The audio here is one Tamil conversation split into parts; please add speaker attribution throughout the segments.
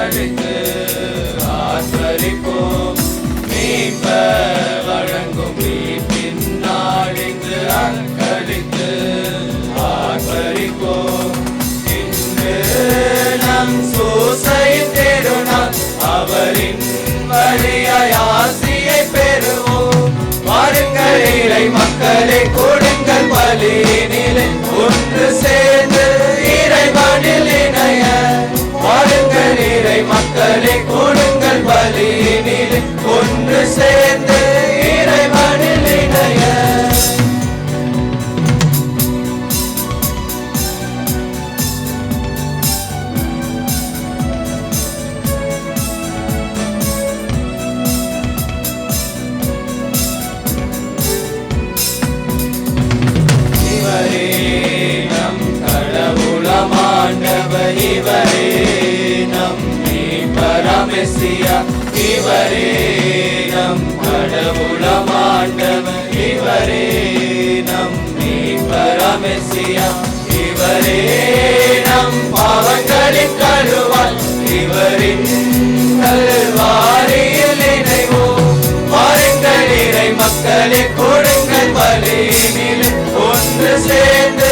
Speaker 1: அக்களித்து ஆர்ப்பரிப்போம். மீட்பர் வழங்கும் மீட்பின் நாளின்று அக்களித்து ஆர்ப்பரிப்போம். இன்று நம் சூசையின் திருநாள், அவரின் வழியாய் ஆசியை பெறுவோம். வாருங்கள் இறை மக்களே, கொடுங்கள் பலியினிலே ஒன்று சேர்ந்து இறைவனில் இணைய. வாருங்கள் இறை மக்களே, கொடுங்கள் பலியினிலே ஒன்று சேர்ந்து இறைவனில் இணைய. இவரே நம் மீட்பராம் மெசியா, இவரே நம் கடவுளாம் ஆண்டவர், இவரே நம் மீட்பராம் மெசியா, இவரே நம் பாவங்களின் கழுவால், இவரின் கல்வாரியில் இணைவோம். வாருங்கள் இறை மக்களே, கொடுங்கள் பலியினிலே ஒன்று சேர்ந்து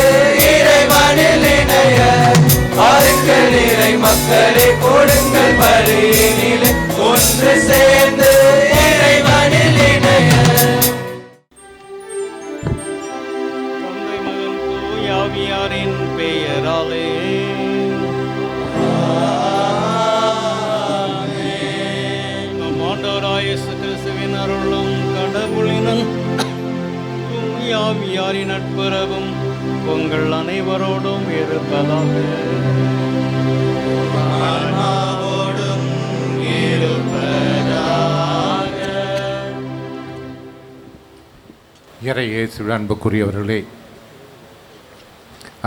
Speaker 1: இறைவனில் இணைய. வாருங்கள் இறை மக்களே, கொடுங்கள் பலியினிலே ஒன்று சேர்ந்து இறைவனில் இணைய.
Speaker 2: தந்தை மகன் தூய ஆவியாரின் பெயராலே நம் ஆண்டவராகிய இயேசு கிறிஸ்துவின் அருளும் கடவுளின் தூய ஆவியாரின் நட்புறவும் உங்கள் அனைவரோடும் இருப்பதாக.
Speaker 3: இறை இயேசுவில் அன்புக்குரியவர்களே,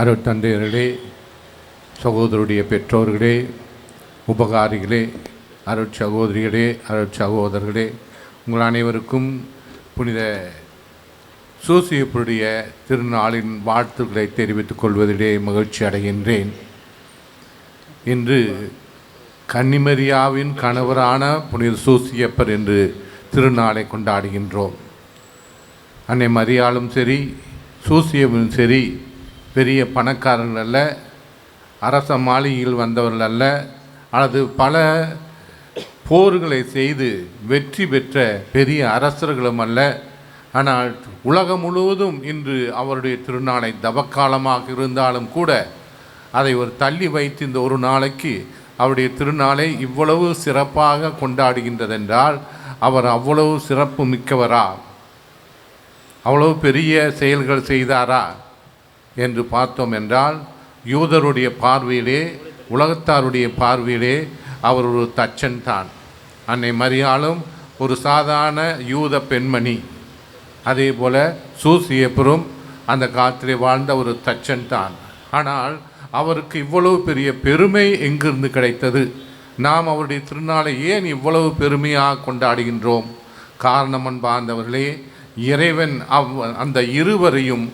Speaker 3: அருட்தந்தையர்களே, சகோதரருடைய பெற்றோர்களே, உபகாரிகளே, அருட்சகோதரிகளே, அருட்சகோதரர்களே, உங்கள் அனைவருக்கும் புனித சூசியப்புடைய திருநாளின் வாழ்த்துக்களை தெரிவித்துக் கொள்வதிலே மகிழ்ச்சி அடைகின்றேன். இன்று கன்னிமரியாவின் கணவரான புனித சூசியப்பர் என்று திருநாளை கொண்டாடுகின்றோம். அன்னை மரியாளும் சரி, சூசியவும் சரி, பெரிய பணக்காரர்கள் அல்ல, அரச மாளிகையில் வந்தவர்கள் அல்ல, அல்லது பல போர்களை செய்து வெற்றி பெற்ற பெரிய அரசர்களும் அல்ல. ஆனால் உலகம் முழுவதும் இன்று அவருடைய திருநாளை தவக்காலமாக இருந்தாலும் கூட அதை ஒரு தள்ளி வைத்து இந்த ஒரு நாளைக்கு அவருடைய திருநாளை இவ்வளவு சிறப்பாக கொண்டாடுகின்றதென்றால் அவர் அவ்வளவு சிறப்பு மிக்கவரா, அவ்வளவு பெரிய செயல்கள் செய்தாரா என்று பார்த்தோம் என்றால், யூதருடைய பார்வையிலே, உலகத்தாருடைய பார்வையிலே அவர் ஒரு தச்சன் தான். அன்னை மரியாளும் ஒரு சாதாரண யூத பெண்மணி. அதே போல் சூசியப்பரும் அந்த காலத்திலே வாழ்ந்த ஒரு தச்சன் தான். ஆனால் அவருக்கு இவ்வளவு பெரிய பெருமை எங்கிருந்து கிடைத்தது? நாம் அவருடைய திருநாளை ஏன் இவ்வளவு பெருமையாக கொண்டாடுகின்றோம்? காரணம் அன்பார்ந்தவர்களே, இறைவன் அந்த இருவரையும்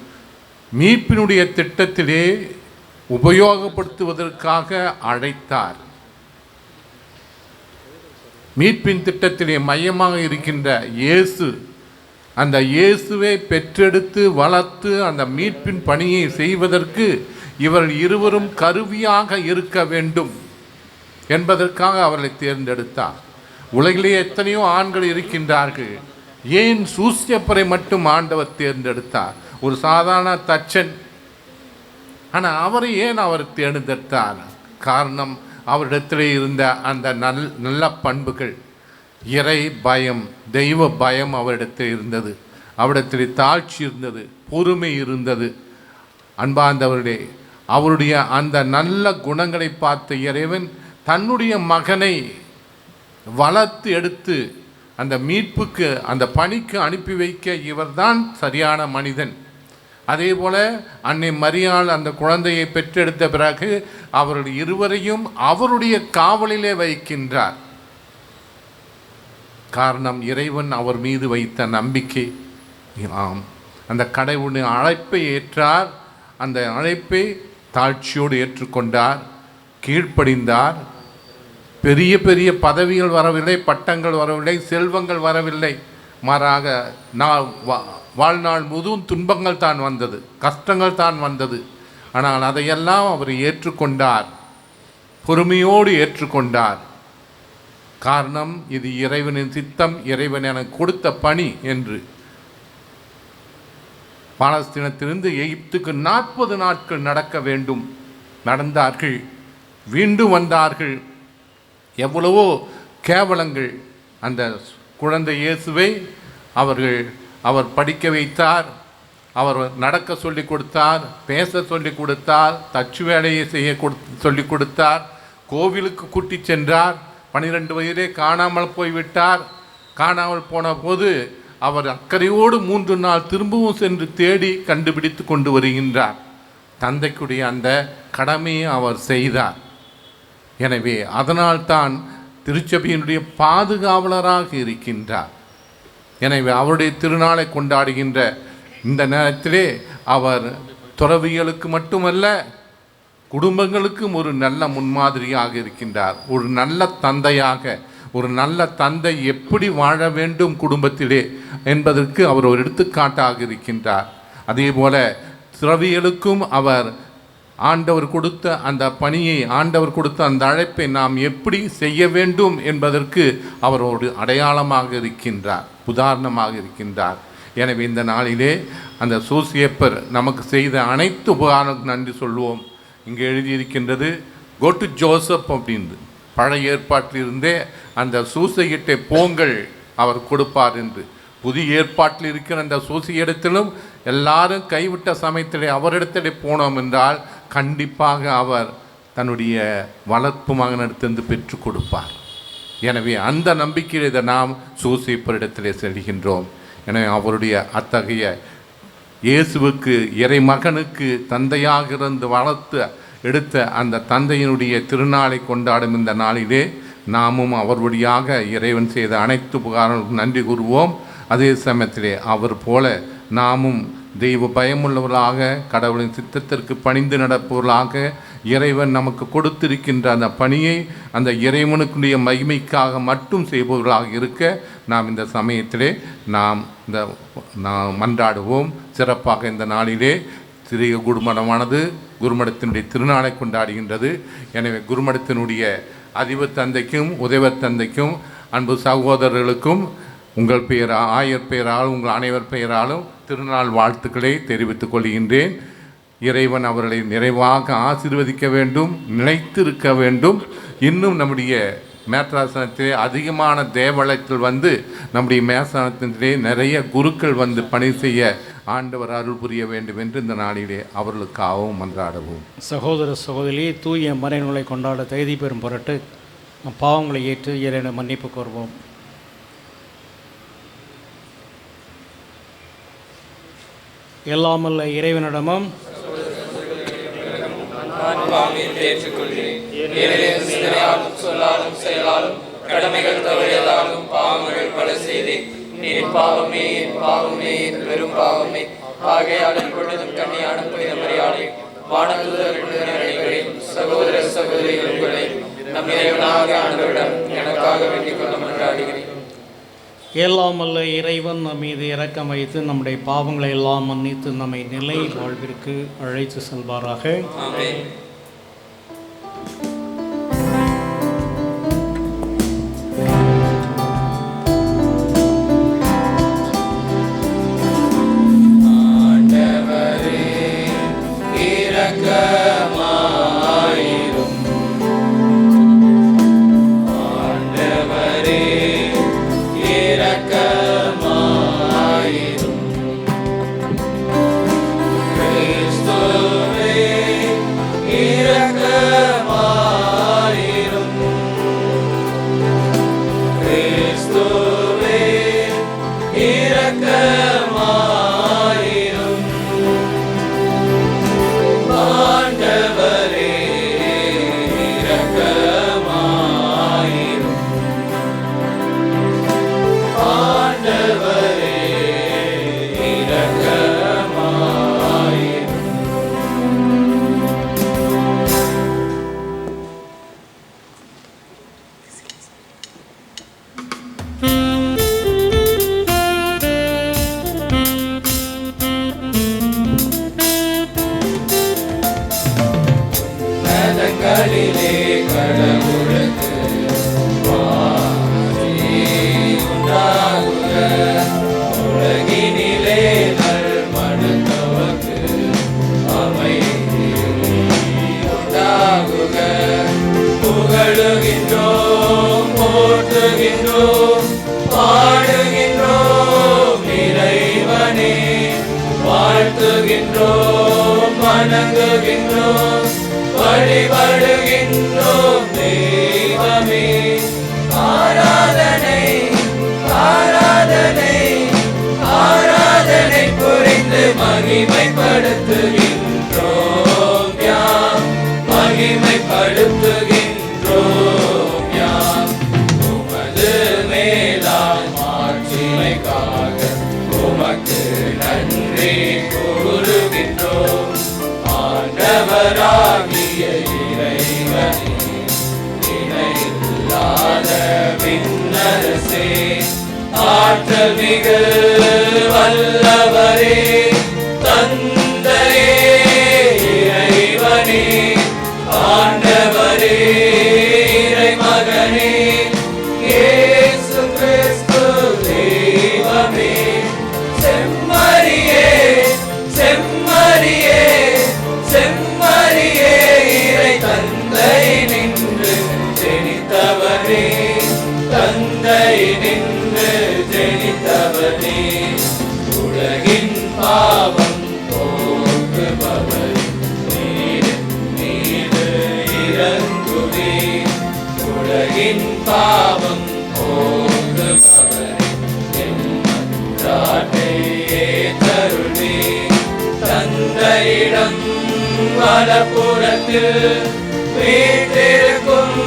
Speaker 3: மீட்பினுடைய திட்டத்திலே உபயோகப்படுத்துவதற்காக அழைத்தார். மீட்பின் திட்டத்திலே மையமாக இருக்கின்ற இயேசு, அந்த இயேசுவை பெற்றெடுத்து வளர்த்து அந்த மீட்பின் பணியை செய்வதற்கு இவர் இருவரும் கருவியாக இருக்க வேண்டும் என்பதற்காக அவர்களை தேர்ந்தெடுத்தார். உலகிலே எத்தனையோ ஆண்கள் இருக்கின்றார்கள், ஏன் சூசியப்பரை மட்டும் ஆண்டவர் தேர்ந்தெடுத்தார்? ஒரு சாதாரண தச்சன். ஆனால் அவரை ஏன் அவர் தேர்ந்தெடுத்தார்? காரணம், அவரிடத்தில் இருந்த அந்த நல்ல பண்புகள், இறை பயம், தெய்வ பயம் அவரிடத்தில் இருந்தது. அவரிடத்தில் தாழ்ச்சி இருந்தது, பொறுமை இருந்தது. அன்பார்ந்தவர்களே, அவருடைய அந்த நல்ல குணங்களை பார்த்த இறைவன் தன்னுடைய மகனை வளர்த்து எடுத்து அந்த மீட்புக்கு, அந்த பணிக்கு அனுப்பி வைக்க இவர்தான் சரியான மனிதன். அதே போல் அன்னை மரியாள் அந்த குழந்தையை பெற்றெடுத்த பிறகு அவர்கள் இருவரையும் அவருடைய காவலிலே வைக்கின்றார். காரணம், இறைவன் அவர் மீது வைத்த நம்பிக்கை. ஆம், அந்த கடவுளின் அழைப்பை ஏற்றார். அந்த அழைப்பை தாழ்ச்சியோடு ஏற்றுக்கொண்டார், கீழ்ப்படிந்தார். பெரிய பெரிய பதவிகள் வரவில்லை, பட்டங்கள் வரவில்லை, செல்வங்கள் வரவில்லை. மாறாக வாழ்நாள் முழுவதும் துன்பங்கள் தான் வந்தது, கஷ்டங்கள் தான் வந்தது. ஆனால் அதையெல்லாம் அவர் ஏற்றுக்கொண்டார், பொறுமையோடு ஏற்றுக்கொண்டார். காரணம், இது இறைவனின் சித்தம், இறைவன் எனக்கு கொடுத்த பணி என்று. பாலஸ்தீனத்திலிருந்து எகிப்துக்கு 40 நாட்கள் நடக்க வேண்டும். நடந்தார்கள், மீண்டும் வந்தார்கள். எவ்வளவோ கேவலங்கள். அந்த குழந்தை இயேசுவை அவர் படிக்க வைத்தார், அவர் நடக்க சொல்லிக் கொடுத்தார், பேச சொல்லிக் கொடுத்தார், தச்சு வேலையை செய்ய சொல்லிக் கொடுத்தார், கோவிலுக்கு கூட்டி சென்றார். 12 வயதிலே காணாமல் போய்விட்டார். காணாமல் போன போது அவர் அக்கறையோடு 3 நாள் திரும்பவும் சென்று தேடி கண்டுபிடித்து கொண்டு வருகின்றார். தந்தைக்குடைய அந்த கடமையை அவர் செய்தார். எனவே அதனால்தான் திருச்சபையினுடைய பாதுகாவலராக இருக்கின்றார். எனவே அவருடைய திருநாளை கொண்டாடுகின்ற இந்த நேரத்திலே அவர் துறவிகளுக்கு மட்டுமல்ல, குடும்பங்களுக்கும் ஒரு நல்ல முன்மாதிரியாக இருக்கின்றார். ஒரு நல்ல தந்தையாக, ஒரு நல்ல தந்தை எப்படி வாழ வேண்டும் குடும்பத்திலே என்பதற்கு அவர் ஒரு எடுத்துக்காட்டாக இருக்கின்றார். அதே போல துறவிகளுக்கும் அவர் ஆண்டவர் கொடுத்த அந்த பணியை, ஆண்டவர் கொடுத்த அந்த அழைப்பை நாம் எப்படி செய்ய வேண்டும் என்பதற்கு அவர் ஒரு அடையாளமாக இருக்கின்றார், உதாரணமாக இருக்கின்றார். எனவே இந்த நாளிலே அந்த சூசியப்பர் நமக்கு செய்த அனைத்து உபகாரங்களுக்கு நன்றி சொல்வோம். இங்கே எழுதியிருக்கின்றது கோ டு ஜோசப் அப்படின்னு. பழைய ஏற்பாட்டிலிருந்தே அந்த சூசையிட்டை போங்கள் அவர் கொடுப்பார் என்று. புதிய ஏற்பாட்டில் இருக்கிற அந்த சூசியிடத்திலும் எல்லாரும் கைவிட்ட சமயத்திலே அவரிடத்திலே போனோம் என்றால் கண்டிப்பாக அவர் தன்னுடைய வளர்ப்பு மகனிடத்திலிருந்து பெற்றுக் கொடுப்பார். எனவே அந்த நம்பிக்கையில் இதை நாம் சூசியப்பரிடத்திலே செல்கின்றோம். எனவே அவருடைய அத்தகைய இயேசுவுக்கு இறைமகனுக்கு தந்தையாக இருந்து வளர்த்து எடுத்த அந்த தந்தையினுடைய திருநாளை கொண்டாடும் இந்த நாளிலே நாமும் அவர் வழியாக இறைவன் செய்த அனைத்து உபகாரங்களுக்கும் நன்றி கூறுவோம். அதே சமயத்திலே அவர் போல நாமும் தெய்வ பயமுள்ளவர்களாக, கடவுளின் சித்தத்திற்கு பணிந்து நடப்பவர்களாக, இறைவன் நமக்கு கொடுத்திருக்கின்ற அந்த பணியை அந்த இறைவனுக்குடைய மகிமைக்காக மட்டும் செய்பவர்களாக இருக்க நாம் இந்த சமயத்திலே நாம் மன்றாடுவோம். சிறப்பாக இந்த நாளிலே சிறிய குருமடமானது குருமடத்தினுடைய திருநாளை கொண்டாடுகின்றது. எனவே குருமடத்தினுடைய அதிபர் தந்தைக்கும் உதவர் தந்தைக்கும் அன்பு சகோதரர்களுக்கும் உங்கள் ஆயர் பெயராலும் உங்கள் அனைவர் பெயராலும் திருநாள் வாழ்த்துக்களை தெரிவித்துக் கொள்கின்றேன். இறைவன் அவர்களை நிறைவாக ஆசீர்வதிக்க வேண்டும், நிலைத்திருக்க வேண்டும். இன்னும் நம்முடைய மேற்றாசனத்திலே அதிகமான தேவாலயத்தில் வந்து நம்முடைய மேற்சாசனத்திலே நிறைய குருக்கள் வந்து பணி செய்ய ஆண்டவர் அருள் புரிய வேண்டும் என்று இந்த நாளிலே அவர்களுக்காகவும் மன்றாடவும்.
Speaker 2: சகோதர சகோதரி, தூய மறைநூலை கொண்டாட தகுதி பெறும் பொருட்டு பாவங்களை ஏற்று இறைவனை மன்னிப்பு கோருவோம். எல்லாமல்ல இறைவனிடமும்
Speaker 1: சொல்லாலும் செயலாலும் கடமைகள் தவறியதாலும் பாவங்கள் பல செய்தேன். என் பாவமே, என் பாவமே, என் பெரும் பாவமே. ஆகையால் எப்பொழுதும் கன்னியான புனித மரியாதை, வானதூதர்களையும் சகோதர சகோதரிகள் உங்களை நம் இறைவனாக ஆண்டவரிடம் எனக்காக வேண்டிக் கொள்ள மன்றாடுகிறேன்.
Speaker 2: எல்லாமல்ல இறைவன் நம் மீது இரக்கம் வைத்து நம்முடைய பாவங்களை எல்லாம் மன்னித்து நம்மை நிலை வாழ்விற்கு அழைத்து செல்வாராக.
Speaker 1: ஆமென். வானங்களிலே கடவுளுக்கு மாட்சி உண்டாகுக. உலகினிலே நல்மனத்தவர்க்கு அமைதி உண்டாகுக. புகழுகின்றோம், போற்றுகின்றோம், பாடுகின்றோம் இறைவனே. வாழ்த்துகின்றோம், வணங்குகின்றோம், வழிபடுகின்றோம் தெய்வமே. ஆராதனை ஆராதனை ஆராதனை புரிந்து மகிமைப்படுத்துகின்றோம் யாம், மகிமைப்படுத்துகின்றோம் யாம். உமது மேலாம் ஆட்சிமைக்காக உமக்கு நன்றி கூறுகின்றோம். ஆண்டவராகிய இறைவனே, இணையில்லாத விண்ணரசே, ஆற்றல் மிகு வல்லவரே, தந்தையே இறைவனே, ஆண்டவரே இறைமகனே, இயேசு கிறிஸ்து தெய்வமே. செம்மறியே செம்மறியே செம்மறியே, இறை தந்தை நின்று ஜெனித்தவரே, தந்தை நின்று ஜெனித்தவரே. உலகின் பாவம் போக்குபவர் நீர் மீது இறங்குவே. உலகின் பாவம் போக்குபவர் தருளே. தந்தையிடம் வலப்புறத்தில் வீற்றிருக்கும்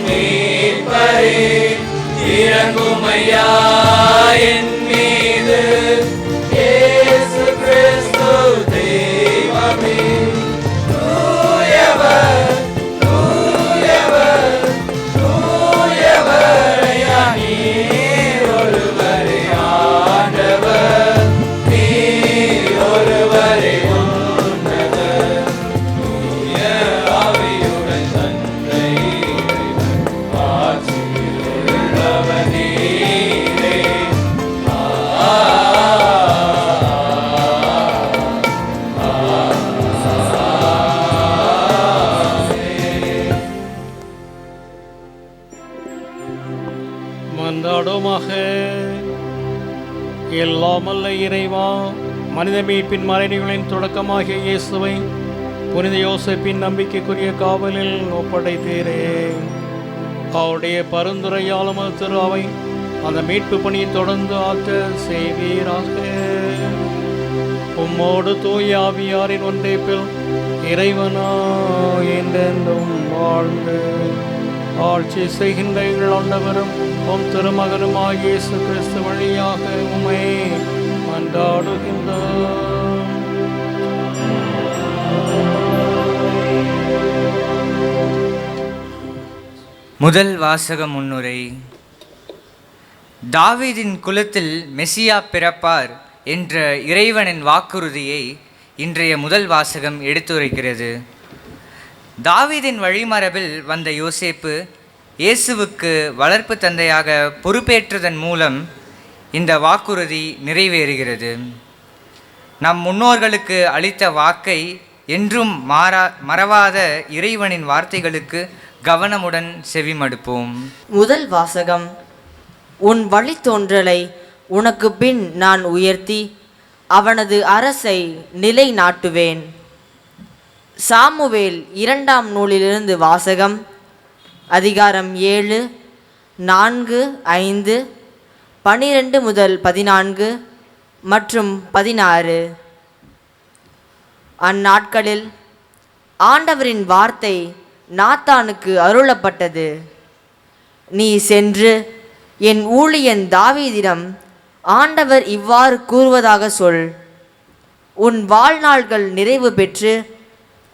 Speaker 1: மீட்பரே, இறங்குமையா என் மீது. இயேசு கிறிஸ்து தெய்வமே, தூயவர் தூயவர் தூயவர், நீர் ஒருவரே ஆண்டவர், நீர் ஒருவரே உன்னதர். தூய ஆவியுடன் தந்தை இறைவன் ஆட்சியில் உள்ளவர் நீரே.
Speaker 2: மன்றாடுமாக. எல்லாமல்ல இறைவா, மனித மீட்பின் மறைவுகளின் தொடக்கமாகிய இயேசுவை புனித யோசேப்பின் நம்பிக்கைக்குரிய காவலில் ஒப்படைத்தீரே. அவருடைய பரிந்துரையாலும் திரு அவை அந்த மீட்பு பணியை தொடர்ந்து ஆற்ற செய்வீராக. உம்மோடு தூய ஆவியாரின் ஒன்றைப்பில் இறைவனா என்றென்றும் வாழ்ந்து ஆட்சி செய்கின்ற எங்கள் ஆண்டவரும் உம் திருமகனுமாகிய இயேசு கிறிஸ்து வழியாக உம்மை மன்றாடுகின்றோம்.
Speaker 4: முதல் வாசக முன்னுரை. தாவீதின் குலத்தில் மெசியா பிறப்பார் என்ற இறைவனின் வாக்குறுதியை இன்றைய முதல் வாசகம் எடுத்துரைக்கிறது. தாவீதின் வழிமரபில் வந்த யோசேப்பு இயேசுவுக்கு வளர்ப்பு தந்தையாக பொறுப்பேற்றதன் மூலம் இந்த வாக்குறுதி நிறைவேறுகிறது. நம் முன்னோர்களுக்கு அளித்த வாக்கை என்றும் மறவாத இறைவனின் வார்த்தைகளுக்கு கவனமுடன் செவிமடுப்போம்.
Speaker 5: முதல் வாசகம். உன் வழித்தோன்றலை உனக்கு பின் நான் உயர்த்தி அவனது அரசை நிலைநாட்டுவேன். சாமுவேல் 2ஆம் நூலிலிருந்து வாசகம். அதிகாரம் 7, 4, 5, 12 முதல் 14 மற்றும் 16. அந்நாட்களில் ஆண்டவரின் வார்த்தை நாத்தானுக்கு அருளப்பட்டது. நீ சென்று என் ஊழியன் தாவீதிடம் ஆண்டவர் இவ்வாறு கூறுவதாக சொல். உன் வாழ்நாள்கள் நிறைவு பெற்று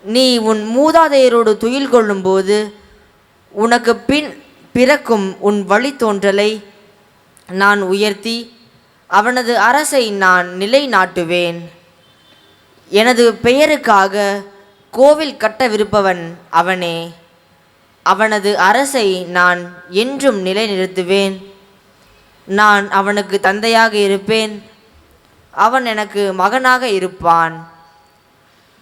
Speaker 5: நீ உன் மூதாதையரோடு துயில் கொள்ளும்போது உனக்கு பின் பிறக்கும் உன் வழித்தோன்றலை நான் உயர்த்தி அவனது அரசை நான் நிலைநாட்டுவேன். எனது பெயருக்காக கோவில் கட்டவிருப்பவன் அவனே. அவனது அரசை நான் என்றும் நிலைநிறுத்துவேன். நான் அவனுக்கு தந்தையாக இருப்பேன், அவன் எனக்கு மகனாக இருப்பான்.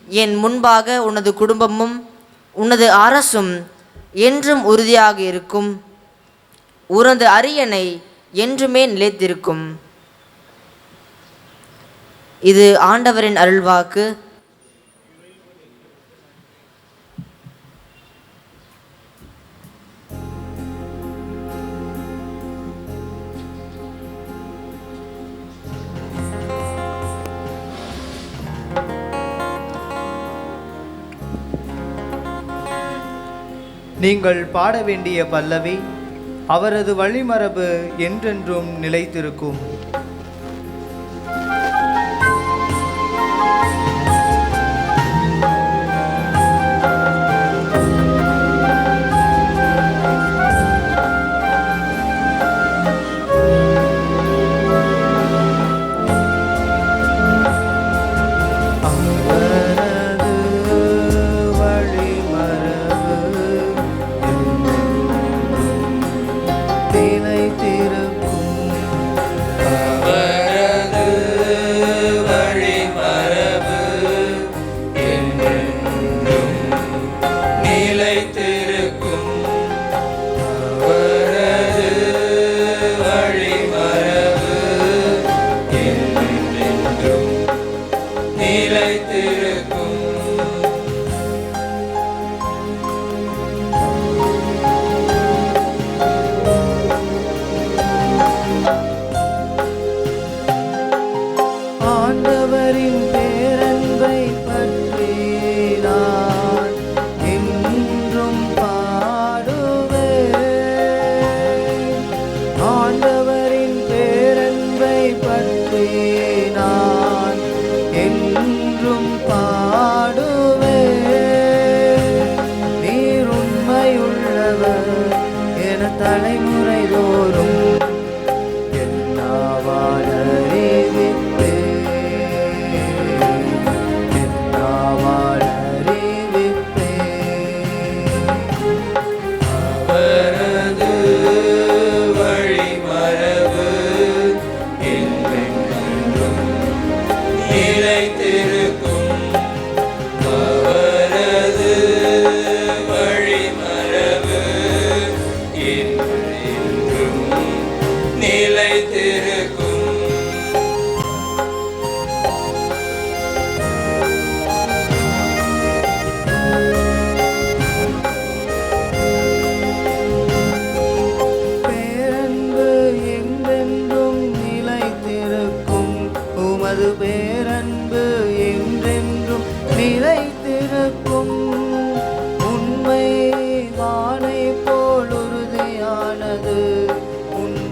Speaker 5: என் முன்பாக உனது குடும்பமும் உனது அரசும் என்றும் உறுதியாக இருக்கும். உனது அரியணை என்றுமே நிலைத்திருக்கும். இது ஆண்டவரின் அருள்வாக்கு.
Speaker 6: நீங்கள் பாட வேண்டிய பல்லவி, அவரது வழிமரபு என்றென்றும் நிலைத்திருக்கும்.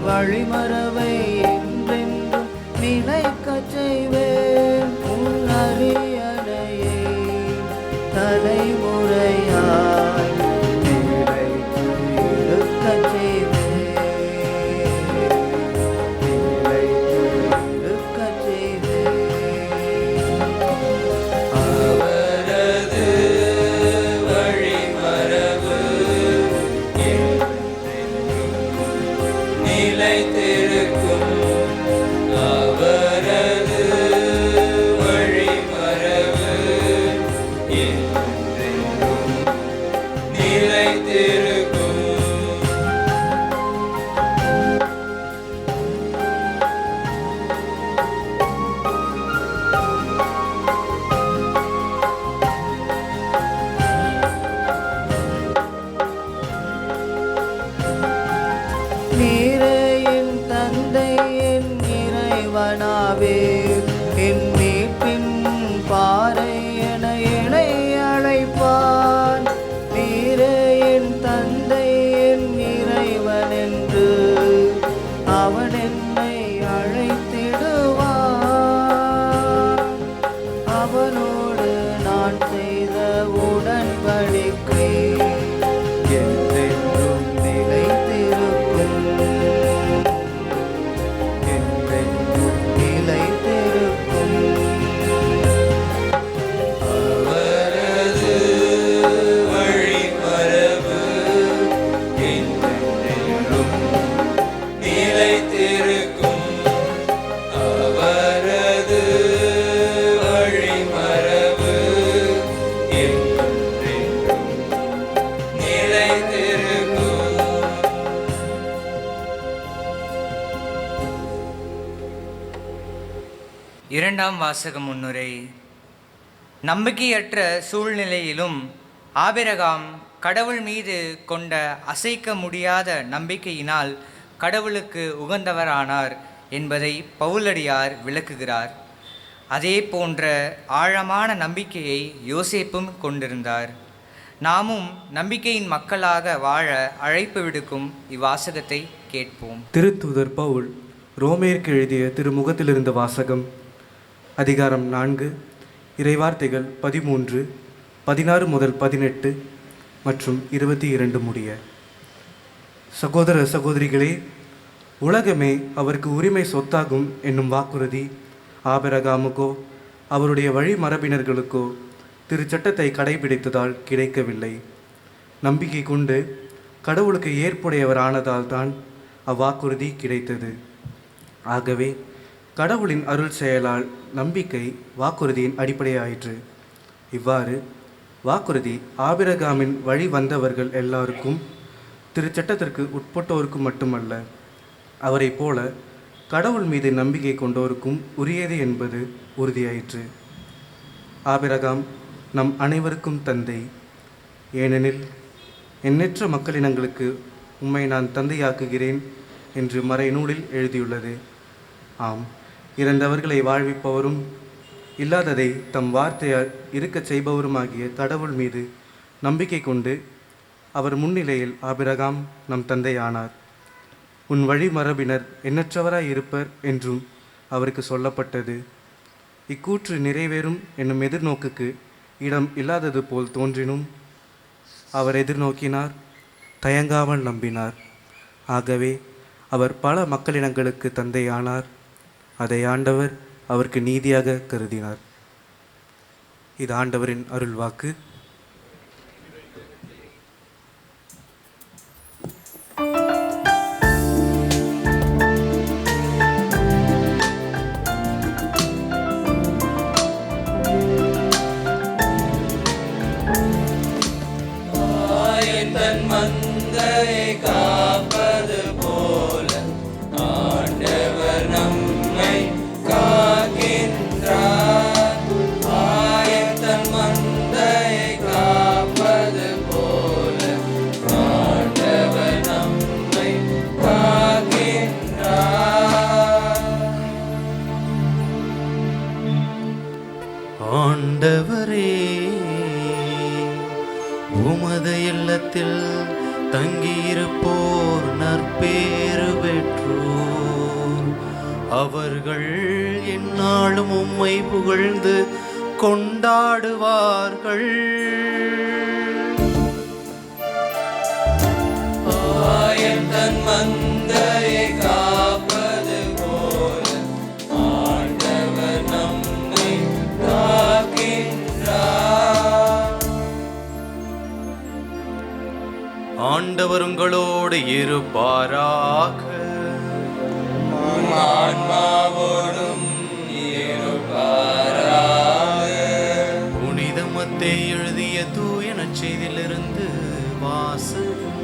Speaker 7: வழிமரபை என்றென்றும் நிலைக்கச் செய்வேன். உன் அரியணையை தலைமுறையாய் நிலைத்து இருக்கச் செய்வேன். நிலைத்து இருக்கச் செய்வேன்.
Speaker 1: அவரது வழிமரபு நிலைத்திருக்கும். அவரது வழிமரபு என்றென்றும் நிலைத்திருக்கும்.
Speaker 7: நீரே என் தந்தை என் இறைவனாவே, என் மீட்பின் பாறை என என்னை அழைப்பான். நீரே என் தந்தை என் இறைவன் என்று அவன் என்னை அழைத்திடுவான். அவனோடு நான் செய்த உடன்படிக்கை என்றென்றும் நிலைத்திருக்கும். என்றென்றும் நிலைத்திருக்கும்.
Speaker 4: இரண்டாம் வாசக முன்னுரை. நம்பிக்கையற்ற சூழ்நிலையிலும் ஆபிரகாம் கடவுள் மீது கொண்ட அசைக்க முடியாத நம்பிக்கையினால் கடவுளுக்கு உகந்தவரானார் என்பதை பவுலடியார் விளக்குகிறார். அதே போன்ற ஆழமான நம்பிக்கையை யோசேப்பும் கொண்டிருந்தார். நாமும் நம்பிக்கையின் மக்களாக வாழ அழைப்பு விடுக்கும் இவ்வாசகத்தை கேட்போம்.
Speaker 8: திருத்தூதர் பவுல் ரோமேற்கு எழுதிய திருமுகத்திலிருந்த வாசகம். அதிகாரம் 4, இறைவார்த்தைகள் 13, 16 முதல் 18 மற்றும் 22 முடிய. சகோதர சகோதரிகளே, உலகமே அவருக்கு உரிமை சொத்தாகும் என்னும் வாக்குறுதி ஆபிரகாமுக்கோ அவருடைய வழிமரபினர்களுக்கோ திருச்சட்டத்தை கடைபிடித்ததால் கிடைக்கவில்லை. நம்பிக்கை கொண்டு கடவுளுக்கு ஏற்புடையவரானதால் தான் அவ்வாக்குறுதி கிடைத்தது. ஆகவே கடவுளின் அருள் செயலால் நம்பிக்கை வாக்குறுதியின் அடிப்படையாயிற்று. இவ்வாறு வாக்குறுதி ஆபிரகாமின் வழி வந்தவர்கள் எல்லாருக்கும், திருச்சட்டத்திற்கு உட்பட்டோருக்கும் மட்டுமல்ல, அவரை போல கடவுள் மீது நம்பிக்கை கொண்டோருக்கும் உரியது என்பது உறுதியாயிற்று. ஆபிரகாம் நம் அனைவருக்கும் தந்தை. ஏனெனில் எண்ணற்ற மக்களினங்களுக்கு உம்மை நான் தந்தையாக்குகிறேன் என்று மறைநூலில் எழுதியுள்ளது. ஆம், இறந்தவர்களை வாழ்விப்பவரும் இல்லாததை தம் வார்த்தையால் இருக்கச் செய்பவருமாகிய கடவுள் மீது நம்பிக்கை கொண்டு அவர் முன்னிலையில் ஆபிரகாம் நம் தந்தையானார். உன் வழிமரபினர் எண்ணற்றவராய் இருப்பர் என்றும் அவருக்கு சொல்லப்பட்டது. இக்கூற்று நிறைவேறும் என்னும் எதிர்நோக்குக்கு இடம் இல்லாதது போல் தோன்றினும் அவர் எதிர்நோக்கினார், தயங்காமல் நம்பினார். ஆகவே அவர் பல மக்களினங்களுக்கு தந்தையானார். அதை ஆண்டவர் அவருக்கு நீதியாக கருதினார். இது ஆண்டவரின் அருள்வாக்கு.
Speaker 1: தன் மந்தையை காப்பது போல ஆண்டவர் நம்மை காக்கின்றார். ஆயத்தன் மந்தையை காப்பது போல ஆண்டவர் நம்மை காக்கின்றார்.
Speaker 7: ஆண்டவரே, உமது இல்லத்தில் தங்கியிருப்போர் நற்பேறு பெற்றோர். அவர்கள் எந்நாளும் உம்மை புகழ்ந்து கொண்டாடுவார்கள்.
Speaker 1: ஆயத்தன் மந்தையை காப்பது போல ஆண்டவர் நம்மை காக்கின்றார்.
Speaker 7: ஆண்டவர் உங்களோடு இருப்பாராக.
Speaker 1: ஆன்மாவோடும் இருப்பாராக.
Speaker 7: புனித மத்தேயு எழுதிய தூய நற்செய்தியிலிருந்து வாசகம்.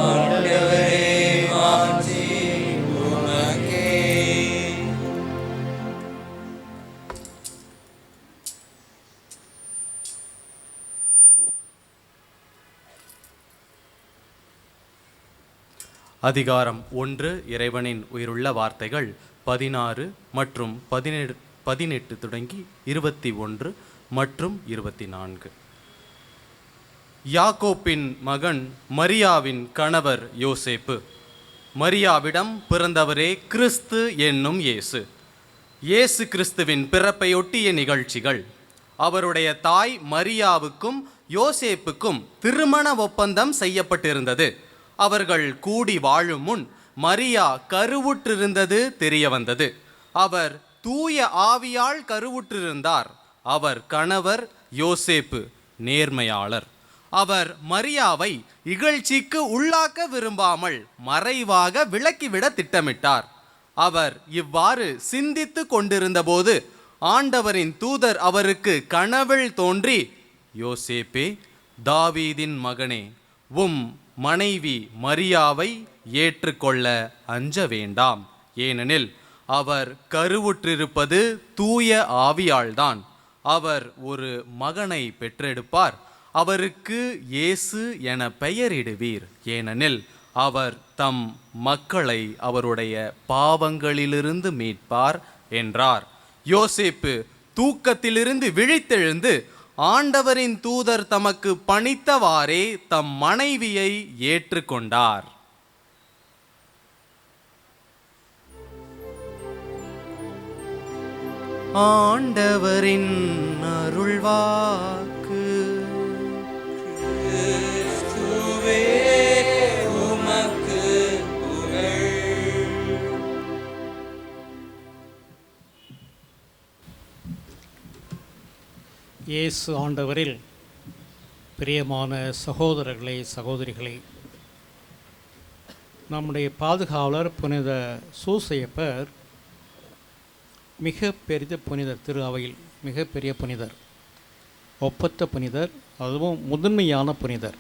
Speaker 1: ஆண்டவரே, மாட்சி உமக்கே.
Speaker 9: அதிகாரம் 1. இறைவனின் உயிருள்ள வார்த்தைகள் 16 மற்றும் 18 தொடங்கி 21 மற்றும் 24. யாக்கோப்பின் மகன் மரியாவின் கணவர் யோசேப்பு. மரியாவிடம் பிறந்தவரே கிறிஸ்து என்னும் இயேசு. இயேசு கிறிஸ்துவின் பிறப்பையொட்டிய நிகழ்ச்சிகள். அவருடைய தாய் மரியாவுக்கும் யோசேப்புக்கும் திருமண ஒப்பந்தம் செய்யப்பட்டிருந்தது. அவர்கள் கூடி வாழும் முன் மரியா கருவுற்றிருந்தது தெரிய வந்தது. அவர் தூய ஆவியால் கருவுற்றிருந்தார். அவர் கணவர் யோசேப்பு நேர்மையாளர். அவர் மரியாவை இகழ்ச்சிக்கு உள்ளாக்க விரும்பாமல் மறைவாக விலக்கிவிட திட்டமிட்டார். அவர் இவ்வாறு சிந்தித்து கொண்டிருந்தபோது ஆண்டவரின் தூதர் அவருக்கு கனவில் தோன்றி, யோசேப்பே, தாவீதின் மகனே, உம் மனைவி மரியாவை ஏற்றுக்கொள்ள அஞ்ச வேண்டாம். ஏனெனில் அவர் கருவுற்றிருப்பது தூய ஆவியால்தான். அவர் ஒரு மகனை பெற்றெடுப்பார். அவருக்கு இயேசு என பெயரிடுவீர். ஏனெனில் அவர் தம் மக்களை அவருடைய பாவங்களிலிருந்து மீட்பார் என்றார். யோசேப்பு தூக்கத்திலிருந்து விழித்தெழுந்து ஆண்டவரின் தூதர் தமக்கு பணித்தவாறே தம் மனைவியை ஏற்றுக்கொண்டார். ஆண்டவரின் அருள்வாக்கு.
Speaker 2: இயேசு ஆண்டவரில் பிரியமான சகோதரர்களே, சகோதரிகளே, நம்முடைய பாதுகாவலர் புனித சூசையப்பர் மிக பெரிய புனிதர். திரு அவையில் மிகப்பெரிய புனிதர், ஒப்பற்ற புனிதர், அதுவும் முதன்மையான புனிதர்.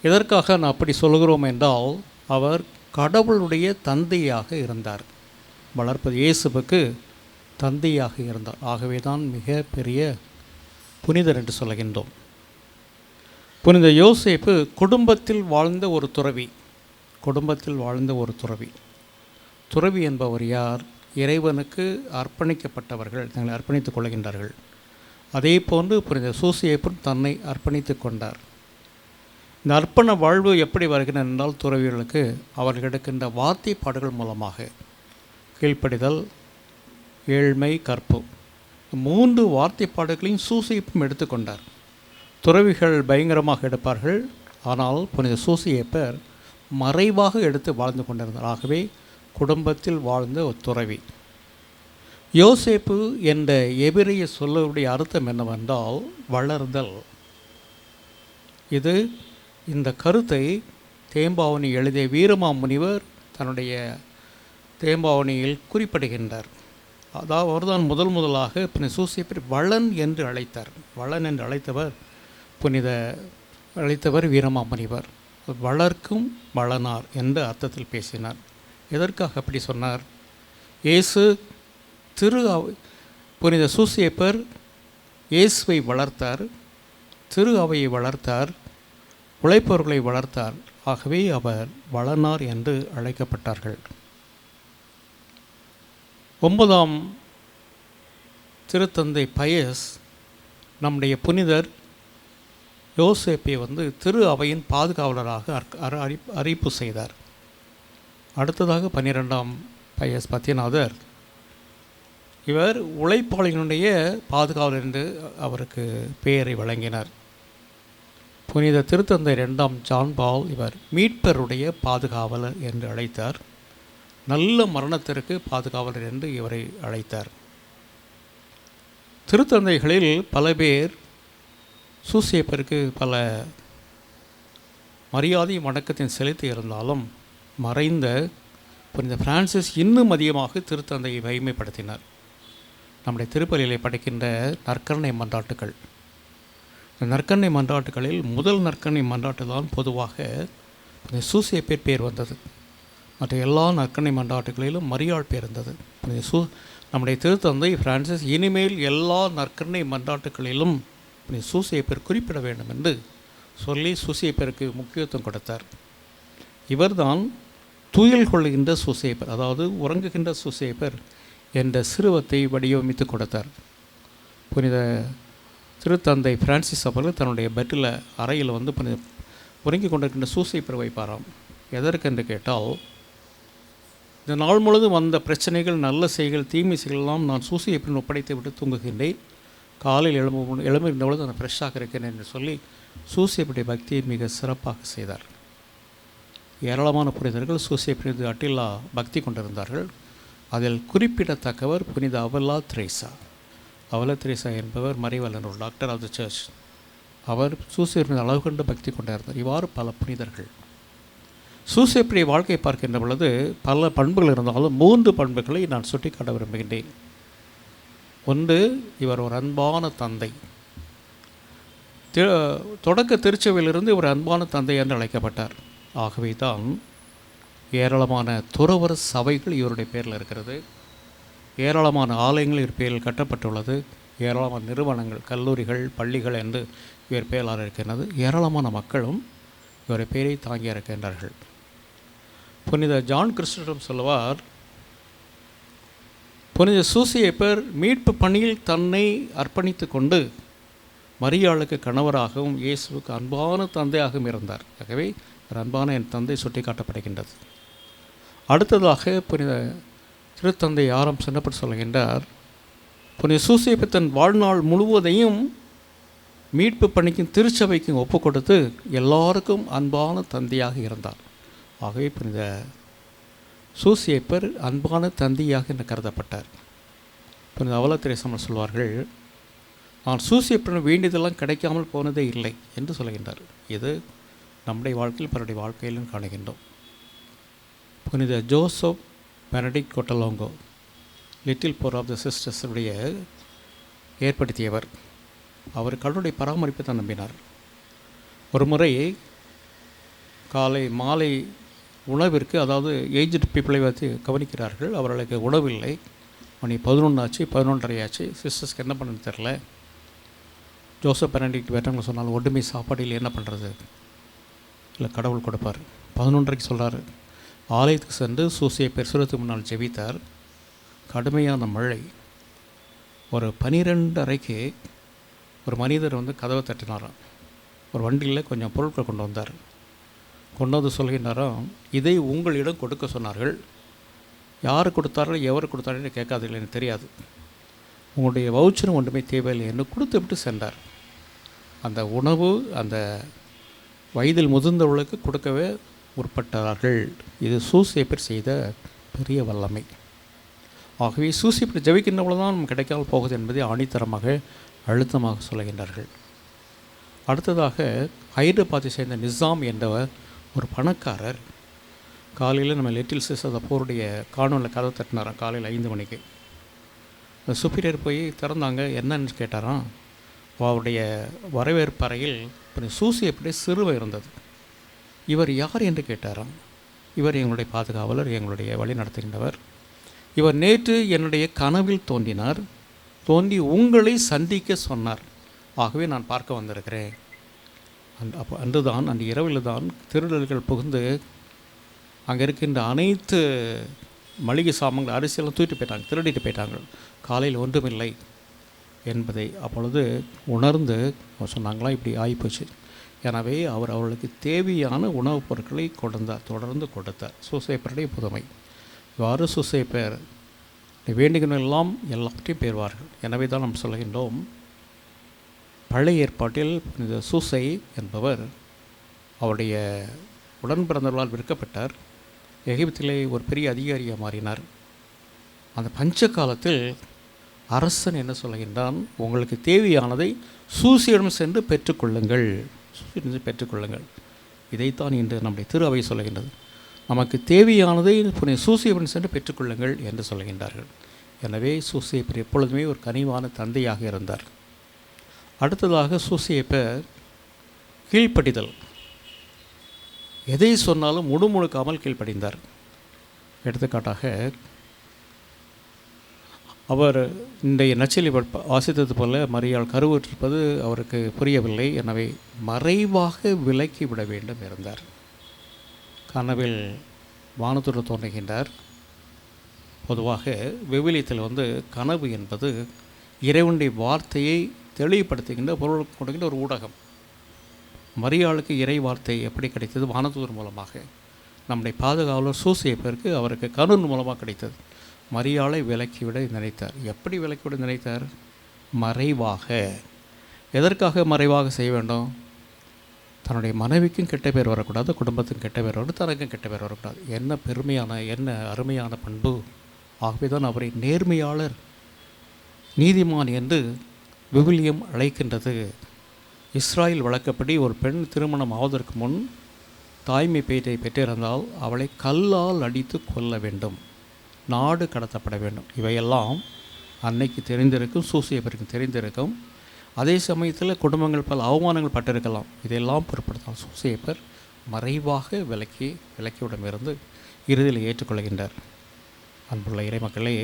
Speaker 2: எதற்காக நான் அப்படி சொல்கிறோம் என்றால், அவர் கடவுளுடைய தந்தையாக இருந்தார். வளர்ப்பது இயேசுவுக்கு தந்தையாக இருந்தார். ஆகவே தான் மிக பெரிய புனிதர் என்று சொல்கின்றோம். புனித யோசேப்பு குடும்பத்தில் வாழ்ந்த ஒரு துறவி. குடும்பத்தில் வாழ்ந்த ஒரு துறவி. துறவி என்பவர் யார்? இறைவனுக்கு அர்ப்பணிக்கப்பட்டவர்கள், தங்களை அர்ப்பணித்துக் கொள்கின்றார்கள். அதே போன்று புனித சூசையப்பன் தன்னை அர்ப்பணித்து கொண்டார். இந்த அர்ப்பண வாழ்வு எப்படி வருகிறது என்றால், துறவிகளுக்கு அவர்கள் எடுக்கின்ற வார்த்தைப்பாடுகள் மூலமாக கீழ்ப்படிதல், ஏழ்மை, கற்பு, 3 வார்த்தைப்பாடுகளையும் சூசையப்பும் எடுத்துக்கொண்டார். துறவிகள் பயங்கரமாக எடுப்பார்கள், ஆனால் புனித சூசையப்பர் மறைவாக எடுத்து வாழ்ந்து கொண்டிருந்தார். ஆகவே குடும்பத்தில் வாழ்ந்த ஒரு துறவி. யோசேப்பு என்ற எபிரிய சொல்லுடைய அர்த்தம் என்னவென்றால் வளர்தல். இந்த கருத்தை தேம்பாவணி எழுதிய வீரமாமுனிவர் தன்னுடைய தேம்பாவணியில் குறிப்பிடுகின்றார். அதாவது அவர்தான் முதலாக புனித சூசையப்பர் வளன் என்று அழைத்தார். வளன் என்று அழைத்தவர் வீரமாமுனிவர். வளர்க்கும் வளனார் என்ற அர்த்தத்தில் பேசினார். எதற்காக அப்படி சொன்னார்? இயேசு புனித சூசையப்பர் இயேசுவை வளர்த்தார், திரு அவையை வளர்த்தார், உழைப்பவர்களை வளர்த்தார். ஆகவே அவர் வளனார் என்று அழைக்கப்பட்டார்கள். 9ஆம் திருத்தந்தை பயஸ் நம்முடைய புனிதர் யோசேப்பை திரு அவையின் பாதுகாவலராக அறிவிப்பு செய்தார். அடுத்ததாக 12ஆம் பயஸ் பத்தியநாதர் இவர் உழைப்பாளிகளுடைய பாதுகாவலர் என்று அவருக்கு பெயரை வழங்கினார். புனித திருத்தந்தை 2ஆம் ஜான் பால் இவர் மீட்பருடைய பாதுகாவலர் என்று அழைத்தார். நல்ல மரணத்திற்கு பாதுகாவலர் என்று இவரை அழைத்தார். திருத்தந்தைகளில் பல பேர் சூசையப்பருக்கு பல மரியாதை வணக்கத்தின் செலுத்தி இருந்தாலும், மறைந்த புனித பிரான்சிஸ் இன்னும் அதிகமாக திருத்தந்தையை மகிமைப்படுத்தினார். நம்முடைய திருப்பலியிலே படிக்கின்ற நற்கருணை மன்றாட்டுகள், இந்த நற்கருணை மன்றாட்டுகளில் முதல் நற்கருணை மன்றாட்டு தான் பொதுவாக புனித சூசையப்பர் பேர் வந்தது. மற்ற எல்லா நற்கருணை மன்றாட்டுகளிலும் மரியாள் பேர் இருந்தது. நம்முடைய திருத்தந்தை பிரான்சிஸ் இனிமேல் எல்லா நற்கருணை மன்றாட்டுகளிலும் சூசையப்பர் குறிப்பிட வேண்டும் என்று சொல்லி சூசையப்பருக்கு முக்கியத்துவம் கொடுத்தார். இவர்தான் துயில் கொள்கின்ற சூசையப்பர், அதாவது உறங்குகின்ற சூசையப்பர் என்ற சிறுவத்தை வடிவமைத்து கொடுத்தார். புனித திருத்தந்தை பிரான்சிஸ் அவர்கள் தன்னுடைய பெட்டில் அறையில் உறங்கி கொண்டிருக்கின்ற சூசையப்பர் வைப்பாராம். எதற்கென்று கேட்டால், இந்த நாள் முழுவதும் வந்த பிரச்சனைகள், நல்ல செய்கள், தீமை செய்களெல்லாம் நான் சூசையப்பரின் ஒப்படைத்து விட்டு தூங்குகின்றேன். காலையில் எழும்புகின்ற பொழுது நான் ஃப்ரெஷ்ஷாக இருக்கிறேன் என்று சொல்லி சூசையப்பருடைய பக்தியை மிக சிறப்பாக செய்தார். ஏராளமான புனிதர்கள் சூசையப்பர் அட்டில்லா பக்தி கொண்டிருந்தார்கள். அதில் குறிப்பிடத்தக்கவர் புனித அவலா திரேசா. அவலா திரேசா என்பவர் மறைவலர், டாக்டர் ஆஃப் த சர்ச். அவர் சூசையப்பரின் அளவு கண்டு பக்தி கொண்டிருந்தார். இவ்வாறு பல புனிதர்கள். சூசையப்பருடைய வாழ்க்கை பார்க்கின்ற பொழுது பல பண்புகள் இருந்தாலும் 3 பண்புகளை நான் சுட்டிக்காட்ட விரும்புகின்றேன். ஒன்று, இவர் ஒரு அன்பான தந்தை. தொடக்க திருச்சபையிலிருந்து இவர் அன்பான தந்தை என்று அழைக்கப்பட்டார். ஆகவே தான் ஏராளமான துறவர சபைகள் இவருடைய பேரில் இருக்கிறது. ஏராளமான ஆலயங்கள் இவர் பெயரில் கட்டப்பட்டுள்ளது. ஏராளமான நிறுவனங்கள், கல்லூரிகள், பள்ளிகள் என்று இவர் பெயரால் இருக்கின்றது. ஏராளமான மக்களும் இவரை பெயரை தாங்கி இருக்கின்றார்கள். புனித ஜான் கிறிஸ்டோபர் சொல்லுவார், புனித சூசையப்பர் மீட்பு பணியில் தன்னை அர்ப்பணித்து கொண்டு மரியாளுக்கு கணவராகவும் இயேசுவுக்கு அன்பான தந்தையாகவும் இருந்தார். ஆகவே ஒரு அன்பான என் தந்தை சுட்டி காட்டப்படுகின்றது. அடுத்ததாக புனித திருத்தந்தை ஆரம் சின்னப்பட்டு சொல்கின்றார், புனித சூசையப்பர் தன் வாழ்நாள் முழுவதையும் மீட்பு பணிக்கும் திருச்சபைக்கும் ஒப்பு கொடுத்து எல்லாருக்கும் அன்பான தந்தையாக இருந்தார். ஆகவே புனித சூசையப்பர் அன்பான தந்தையாக என்று கருதப்பட்டார். புனித அவல தெரேசா சொல்வார்கள், நான் சூசையப்பரின் வேண்டியதெல்லாம் கிடைக்காமல் போனதே இல்லை என்று சொல்கின்றார். இது நம்முடைய வாழ்க்கையில் பிறருடைய வாழ்க்கையிலும் காணுகின்றோம். புனித Joseph Benedict Cottolengo little poor of the சிஸ்டர்ஸுடைய ஏற்படுத்தியவர். அவர் கடவுளுடைய பராமரிப்பை தான் நம்பினார். ஒரு முறை காலை மாலை உணவிற்கு, அதாவது ஏஜ்டு பீப்புளை வச்சு கவனிக்கிறார்கள், அவர்களுக்கு உணவில்லை. மணி 11 ஆச்சு, 11:30 ஆச்சு. சிஸ்டர்ஸ்க்கு என்ன பண்ணுன்னு தெரில. ஜோசப் பெனடிக்ட் வேட்டவங்க சொன்னாலும் ஒன்றுமே சாப்பாடு இல்லை, என்ன பண்ணுறது? இல்லை, கடவுள் கொடுப்பார். 11:30க்கு சொல்கிறார். ஆலயத்துக்கு சென்று சூசையப்பர் சுரத்துக்கு முன்னால் ஜெபித்தார். கடுமையான மழை. ஒரு 12:30க்கு ஒரு மனிதர் கதவை தட்டினாராம். ஒரு வண்டியில் கொஞ்சம் பொருட்கள் கொண்டு வந்தார். கொண்டு வந்து சொல்கின்றாராம், இதை உங்களிடம் கொடுக்க சொன்னார்கள். யார் கொடுத்தாரோ எவர் கொடுத்தாரோ கேட்காதீர்கள், எனக்கு தெரியாது. உங்களுடைய வவுச்சரும் ஒன்றுமே தேவையில்லை என்று கொடுத்து விட்டு சென்றார். அந்த உணவு அந்த வயதில் முதிர்ந்தவர்களுக்கு கொடுக்கவே முற்பட்டார்கள். இது சூசையப்பர் செய்த பெரிய வல்லமை. ஆகவே சூசையப்பர் ஜெபிக்கின்றவள தான் நம்ம கிடைக்காமல் போகுது என்பதை ஆணித்தரமாக அழுத்தமாக சொல்கின்றார்கள். அடுத்ததாக ஹைதராபாத்தை சேர்ந்த நிசாம் என்றவர் ஒரு பணக்காரர். காலையில் நம்ம லிட்டில் சிஸ்டர்ஸ் போருடைய காணொலியில் கதை தட்டினாராம். காலையில் 5 மணிக்கு சுப்பீரியர் போய் திறந்தாங்க. என்னன்னு கேட்டாராம். அவருடைய வரவேற்பறையில் சூசையப்பருடைய சிறுவை இருந்தது. இவர் யார் என்று கேட்டாராம். இவர் எங்களுடைய பாதுகாவலர், எங்களுடைய வழி நடத்துகின்றவர். இவர் நேற்று என்னுடைய கனவில் தோன்றினார். தோன்றி உங்களை சந்திக்க சொன்னார். ஆகவே நான் பார்க்க வந்திருக்கிறேன். அன்றுதான், அந்த இரவில் தான் திருடர்கள் புகுந்து அங்கே இருக்கின்ற அனைத்து மளிகை சாமான்கள், அரிசியெல்லாம் தூக்கிட்டு போயிட்டாங்க, திருடிட்டு போயிட்டாங்க. காலையில் ஒன்றுமில்லை என்பதை அப்பொழுது உணர்ந்து சொன்னாங்களாம், இப்படி ஆகிப்போச்சு. எனவே அவர் அவர்களுக்கு தேவையான உணவுப் பொருட்களை தொடர்ந்து கொடுத்தார். சூசையப்பருடைய புதுமை. இவ்வாறு சூசையப்பர் வேண்டுகிறெல்லாம் எல்லாவற்றையும் பெறுவார்கள். எனவே தான் நாம் சொல்கின்றோம், பழைய ஏற்பாட்டில் இந்த சூசை என்பவர் அவருடைய உடன் பிறந்தவர்களால் விற்கப்பட்டார். எகிப்திலே ஒரு பெரிய அதிகாரியாக மாறினார். அந்த பஞ்ச காலத்தில் அரசன் என்ன சொல்கின்றான், உங்களுக்கு தேவையானதை சூசையிடம் சென்று பெற்றுக்கொள்ளுங்கள், பெற்றுக்கொள்ளுங்கள். இதைத்தான் இன்று நம்முடைய திரு அவை சொல்கின்றது. நமக்கு தேவையானதை சூசையிடம் சென்று பெற்றுக்கொள்ளுங்கள் என்று சொல்கின்றார்கள். எனவே சூசையப்பர் எப்பொழுதுமே ஒரு கனிவான தந்தையாக இருந்தார். அடுத்ததாக சூசையப்பர் கீழ்ப்படிதல். எதை சொன்னாலும் முழுமுழுக்காமல் கீழ்ப்படிந்தார். எடுத்துக்காட்டாக அவர் இன்றைய நச்சிலை வாசித்தது போல மரியாள் கருவுற்றிருப்பது அவருக்கு புரியவில்லை. எனவே மறைவாக விலக்கி விட வேண்டும் இருந்தார். கனவில் வானத்துடன் தோன்றுகின்றார். பொதுவாக விவிலியத்தில் கனவு என்பது இறைவனுடைய வார்த்தையை தெளிவுபடுத்துகின்ற பொருள் கொடுக்கின்ற ஒரு ஊடகம். மரியாளுக்கு இறை வார்த்தை எப்படி கிடைத்தது? வானதூதர் மூலமாக. நம்முடைய பாதுகாவலர் சூசையப்பருக்கு அவருக்கு கனூன் மூலமாக கிடைத்தது. மரியாளை விலக்கிவிட நினைத்தார். எப்படி விலக்கிவிட நினைத்தார்? மறைவாக. எதற்காக மறைவாக செய்ய வேண்டும்? தன்னுடைய மனைவிக்கும் கெட்ட பேர் வரக்கூடாது, குடும்பத்துக்கும் கெட்ட பேர் வரக்கூடாது, தனக்கும் கெட்ட பேர் வரக்கூடாது. என்ன பெருமையான, என்ன அருமையான பண்பு! ஆகவே தான் அவரை நேர்மையாளர், நீதிமான் என்று விவிலியம் அழைக்கின்றது. இஸ்ராயல் வழக்கப்படி ஒரு பெண் திருமணம் ஆவதற்கு முன் தாய்மை பேற்றை பெற்றிருந்தால் அவளை கல்லால் அடித்து கொல்ல வேண்டும், நாடு கடத்தப்பட வேண்டும். இவையெல்லாம் அன்னைக்கு தெரிந்திருக்கும், சூசையப்பருக்கு தெரிந்திருக்கும். அதே சமயத்தில் குடும்பங்கள் பல அவமானங்கள் பட்டிருக்கலாம். இதையெல்லாம் பொருட்படுத்தால் சூசையப்பர் மறைவாக விலக்கிவிடமிருந்து இறுதியில் ஏற்றுக்கொள்கின்றார். அன்புள்ள இறைமக்களே,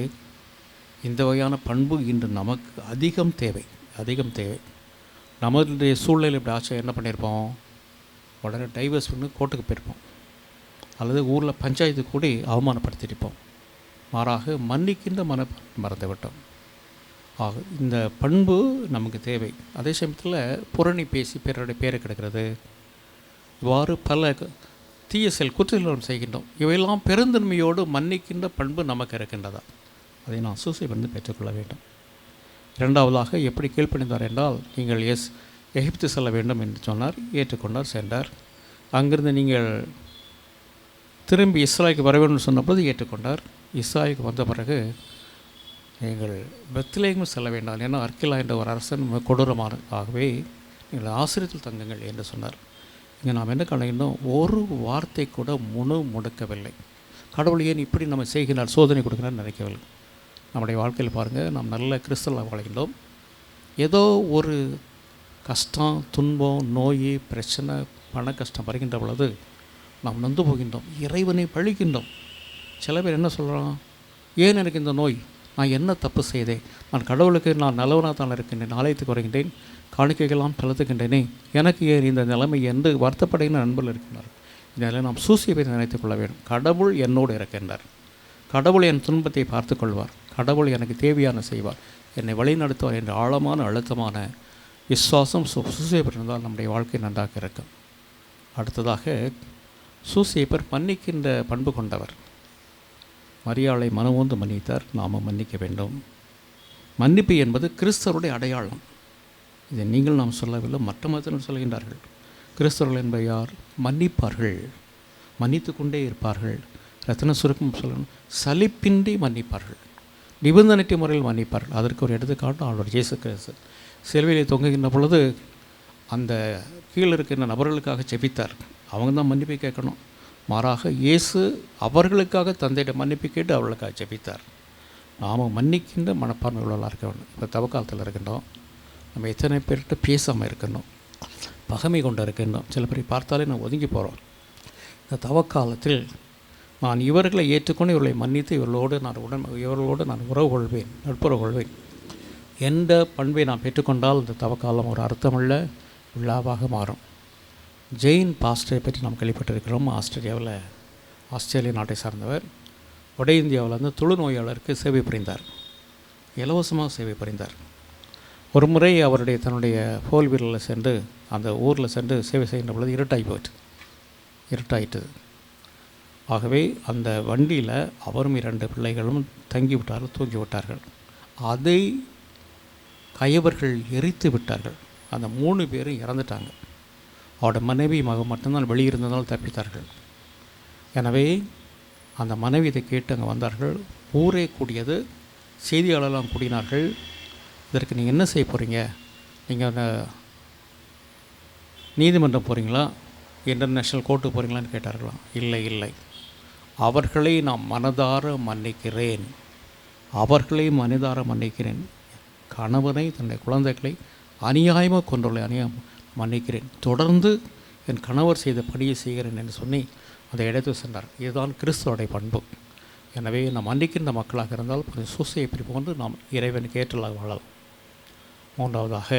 Speaker 2: இந்த வகையான பண்பு இன்று நமக்கு அதிகம் தேவை. நம்மளுடைய சூழ்நிலை இப்படி ஆச்சு என்ன பண்ணியிருப்போம், உடனே டைவர்ஸ் பண்ணி கோர்ட்டுக்கு போயிருப்போம், அல்லது ஊரில் பஞ்சாயத்து கூடி அவமானப்படுத்தியிருப்போம். மாறாக மன்னிக்கின்ற மறந்துவிட்டோம். ஆக இந்த பண்பு நமக்கு தேவை. அதே சமயத்தில் புரணி பேசி பிறருடைய பேரை கெடுக்கிறது, இவ்வாறு பல தீய குற்றங்களும் செய்கின்றோம். இவையெல்லாம் பெருந்தன்மையோடு மன்னிக்கின்ற பண்பு நமக்கு இருக்கின்றதா, அதை நான் சூசையிலிருந்து பெற்றுக்கொள்ள வேண்டும். இரண்டாவதாக எப்படி கீழ்ப்பணிந்தார் என்றால், நீங்கள் எகிப்து செல்ல வேண்டும் என்று சொன்னார், ஏற்றுக்கொண்டார், சென்றார். அங்கிருந்து நீங்கள் திரும்பி இஸ்ராயலுக்கு வர வேண்டும் சொன்னபோது ஏற்றுக்கொண்டார். இஸ்ராயலுக்கு வந்த பிறகு நீங்கள் பெத்லேகேம் செல்ல வேண்டாம், ஏன்னா அர்க்கிலா என்ற ஒரு அரசன் கொடூரமான, ஆகவே நீங்கள் ஆசிரியத்தில் தங்குங்கள் என்று சொன்னார். இங்கே நாம் என்ன கண்டோம், ஒரு வார்த்தை கூட முடுக்கவில்லை. கடவுள் ஏன் இப்படி நம்ம செய்கிறார், சோதனை கொடுக்கிறார் நினைக்கவில்லை. நம்முடைய வாழ்க்கையில் பாருங்கள், நாம் நல்ல கிறிஸ்தவர்களாக வாழ்கின்றோம். ஏதோ ஒரு கஷ்டம், துன்பம், நோய், பிரச்சனை, பண கஷ்டம் வருகின்ற பொழுது நாம் நொந்து போகின்றோம், இறைவனை பழிக்கின்றோம். சில பேர் என்ன சொல்கிறான், ஏன் எனக்கு இந்த நோய், நான் என்ன தப்பு செய்தேன், நான் கடவுளுக்கு நான் நல்லவனாக தான் இருக்கின்றேன், ஆலயத்துக்கு வருகின்றேன், காணிக்கைகளாம் செலுத்துகின்றேனே, எனக்கு ஏன் இந்த நிலைமை என்று வருத்தப்படுகின்ற நண்பர்கள் இருக்கின்றார். இதனால் நாம் சூசியை நினைத்துக் கொள்ள வேண்டும். கடவுள் என்னோடு இருக்கின்றார், கடவுள் என் துன்பத்தை பார்த்து கொள்வார், கடவுள் எனக்கு தேவையான செய்வார், என்னை வழிநடத்துவார் என்ற ஆழமான அழுத்தமான விசுவாசம் சூசையப்பர் இருந்தால் நம்முடைய வாழ்க்கை நன்றாக இருக்கும். அடுத்ததாக சூசையப்பர் மன்னிக்கின்ற பண்பு கொண்டவர். மரியாளை மனமோந்து மன்னித்தார், நாம் மன்னிக்க வேண்டும். மன்னிப்பு என்பது கிறிஸ்தவருடைய அடையாளம். இதை நீங்கள் நாம் சொல்லவில்லை, மற்ற மதத்தினர் சொல்கின்றார்கள். கிறிஸ்தவர்கள் என்பது யார், மன்னிப்பார்கள், மன்னித்து கொண்டே இருப்பார்கள். ரத்தின சுருக்கம் சொல்லணும், சலிப்பின்றி மன்னிப்பார்கள், நிபந்தனைக்கு முறையில் மன்னிப்பார்கள். அதற்கு ஒரு எடுத்துக்காட்டு ஆண்டவர் இயேசு கிறிஸ்து சிலுவையிலே தொங்குகின்ற பொழுது அந்த கீழே இருக்கின்ற நபர்களுக்காக ஜெபித்தார். அவங்க தான் மன்னிப்பு கேட்கணும். மாறாக இயேசு அவர்களுக்காக தந்தையிடம் மன்னிப்பு கேட்டு அவர்களுக்காக ஜெபித்தார். நாம் மன்னிக்கின்ற மனப்பான்மை உள்ளவர்களாக இருக்க வேண்டும். இப்போ தவக்காலத்தில் இருக்கின்றோம், நம்ம எத்தனை பேர்கிட்ட பேசாமல் இருக்கணும், பகைமை கொண்டு இருக்கின்றோம். சில பேரை பார்த்தாலே நான் ஒதுங்கி போகிறோம். இந்த தவக்காலத்தில் நான் இவர்களை ஏற்றுக்கொண்டு இவர்களை மன்னித்து இவர்களோடு நான் உறவு கொள்வேன், நட்புறவு கொள்வேன் என்ற பண்பை நான் பெற்றுக்கொண்டால் இந்த தவக்காலம் ஒரு அர்த்தமுள்ள விழாவாக மாறும். ஜெயின் பாஸ்டரை பற்றி நாம் கேள்விப்பட்டிருக்கிறோம். ஆஸ்திரேலியா நாட்டை சார்ந்தவர். வட இந்தியாவில் தொழுநோயாளருக்கு சேவை புரிந்தார், இலவசமாக சேவை புரிந்தார். ஒரு முறை அவருடைய தன்னுடைய ஃபோர் வீலரில் சென்று அந்த ஊரில் சென்று சேவை செய்கின்ற பொழுது இருட்டாயிட்டது. ஆகவே அந்த வண்டியில் அவரும் 2 பிள்ளைகளும் தங்கிவிட்டார்கள், தூங்கிவிட்டார்கள். அதை கயவர்கள் எரித்து விட்டார்கள். அந்த 3 பேரும் இறந்துட்டாங்க. அவரோட மனைவி மகன் மட்டும்தான் வெளியிருந்ததால் தப்பித்தார்கள். எனவே அந்த மனைவி இதை கேட்டு அங்கே வந்தார்கள். ஊரே கூடியது, செய்தியாளர்லாம் கூடினார்கள். இதற்கு நீங்கள் என்ன செய்ய போகிறீங்க, நீங்கள் அந்த நீதிமன்றம் போகிறீங்களா, இன்டர்நேஷ்னல் கோர்ட்டுக்கு போகிறீங்களான்னு கேட்டார்களாம். இல்லை, அவர்களை நான் மனதார மன்னிக்கிறேன். கணவனை, தன்னுடைய குழந்தைகளை அநியாயமாக கொண்டுள்ள மன்னிக்கிறேன். தொடர்ந்து என் கணவர் செய்த பணியை செய்கிறேன் என்று சொல்லி அதை எடுத்து சென்றார். இதுதான் கிறிஸ்துவோடைய பண்பு. எனவே நாம் மன்னிக்கின்ற மக்களாக இருந்தால் கொஞ்சம் சூசையை பிரிப்போன்று நாம் இறைவனுக்கு ஏற்றலாக வாழலாம். மூன்றாவதாக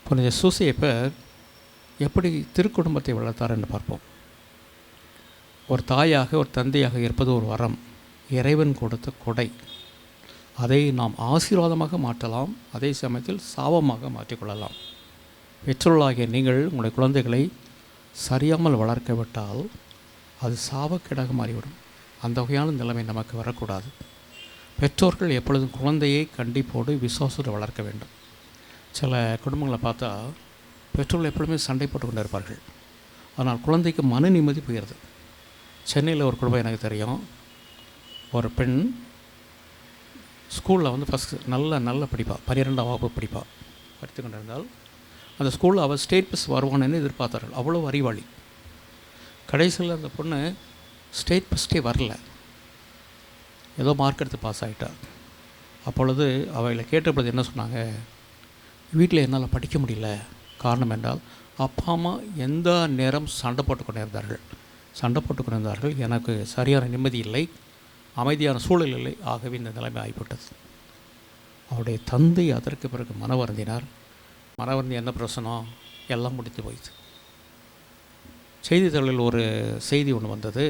Speaker 2: கொஞ்சம் சூசையப்பர் எப்படி திருக்குடும்பத்தை வளர்த்தார் என்று பார்ப்போம். ஒரு தாயாக, ஒரு தந்தையாக இருப்பது ஒரு வரம், இறைவன் கொடுத்த கொடை. அதை நாம் ஆசீர்வாதமாக மாற்றலாம், அதே சமயத்தில் சாபமாக மாற்றிக்கொள்ளலாம். பெற்றோர்களாகிய நீங்கள் உங்களுடைய குழந்தைகளை சரியாமல் வளர்க்க விட்டால் அது சாபக்கேடாக மாறிவிடும். அந்த வகையான நிலைமை நமக்கு வரக்கூடாது. பெற்றோர்கள் எப்பொழுதும் குழந்தையை கண்டிப்போடு விசுவாசத்தோடு வளர்க்க வேண்டும். சில குடும்பங்களை பார்த்தா பெற்றோர்கள் எப்பொழுதுமே சண்டை போட்டு கொண்டு இருப்பார்கள், ஆனால் குழந்தைக்கு மன நிம்மதி போயிடுது. சென்னையில் ஒரு குடும்பம் எனக்கு தெரியும். ஒரு பெண் ஸ்கூலில் ஃபஸ்ட்டு நல்ல படிப்பாள், 12ஆம் வகுப்பு படித்து கொண்டிருந்தால் அந்த ஸ்கூலில் அவள் ஸ்டேட் பஸ் வருவானு எதிர்பார்த்தார்கள். அவ்வளோ அறிவாளி. கடைசியில் அந்த பொண்ணு ஸ்டேட் ஃபஸ்ட்டே வரல, ஏதோ மார்க் எடுத்து பாஸ் ஆகிட்டாள். அப்பொழுது அவளை கேட்டபொழுது என்ன சொன்னாங்க, வீட்டில் என்னால் படிக்க முடியல. காரணம் என்றால் அப்பா அம்மா எந்த நேரம் சண்டை போட்டு கொண்டிருந்தார்கள். எனக்கு சரியான நிம்மதி இல்லை, அமைதியான சூழல் இல்லை. ஆகவே இந்த நிலைமை ஆகிவிட்டது. அவருடைய தந்தை அதற்கு பிறகு மனவருந்தினார். மனவருந்தி என்ன பிரச்சனம், எல்லாம் முடித்து போயிடுது. செய்தித்தாளில் ஒரு செய்தி ஒன்று வந்தது.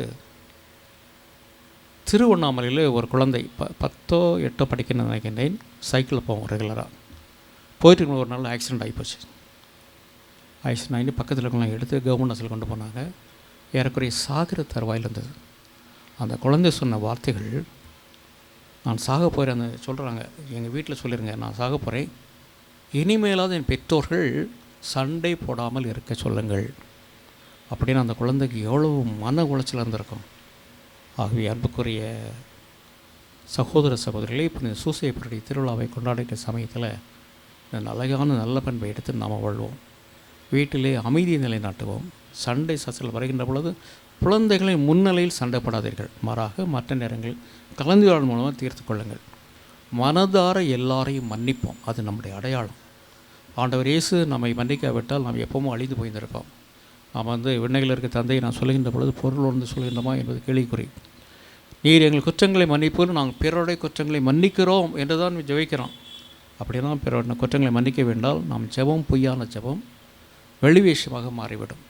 Speaker 2: திருவண்ணாமலையில் ஒரு குழந்தை 10ஓ 8ஓ படிக்கணும்னு நினைக்கின்றேன், சைக்கிளில் போவோம் ரெகுலராக. போயிட்டு ஒரு நாள் ஆக்சிடெண்ட் ஆகிப்போச்சு. ஆக்சிடெண்ட் ஆகி பக்கத்தில் இருக்கலாம் எடுத்து கவர்மெண்ட் ஹாஸ்பிட்டல் கொண்டு போனாங்க. ஏறக்குறைய சாகிற தருவாயில் இருந்தது. அந்த குழந்தை சொன்ன வார்த்தைகள், நான் சாக போகிறேன். அந்த சொல்கிறாங்க, எங்கள் வீட்டில் சொல்லிடுங்க நான் சாக போகிறேன், இனிமேலாவது என் பெற்றோர்கள் சண்டை போடாமல் இருக்க சொல்லுங்கள் அப்படின்னு அந்த குழந்தைக்கு எவ்வளோ மன உளைச்சல் இருந்திருக்கும். ஆகவே அன்புக்குரிய சகோதர சகோதரிகளை இப்போ இந்த சூசையப்பருடைய திருவிழாவை கொண்டாடுகிற சமயத்தில் இந்த அழகான நல்ல பண்பை எடுத்து நாம் வாழ்வோம். வீட்டிலே அமைதியை நிலைநாட்டுவோம். சண்டை சச்சரவு வருகின்ற பொழுது குழந்தைகளின் முன்னிலையில் சண்டைப்படாதீர்கள். மாறாக மற்ற நேரங்களில் கலந்துரையாடல் மூலமாக தீர்த்து கொள்ளுங்கள். மனதார எல்லாரையும் மன்னிப்போம். அது நம்முடைய அடையாளம். ஆண்டவர் இயேசு நம்மை மன்னிக்காவிட்டால் நாம் எப்பவும் அழிந்து போயிருந்திருப்போம். நாம் விண்ணையில் இருக்க தந்தையை நான் சொல்லுகின்ற பொழுது பொருள் உணர்ந்து சொல்கின்றோமா என்பது கேள்விக்குறி. நீர் எங்கள் குற்றங்களை மன்னிப்போம், நாங்கள் பிறருடைய குற்றங்களை மன்னிக்கிறோம் என்று தான் ஜெபிக்கிறோம். அப்படின்னா பிறருடைய குற்றங்களை மன்னிக்க வேண்டால் நாம் ஜெபம் பொய்யான ஜெபம் வெளிவேஷமாக மாறிவிடும்.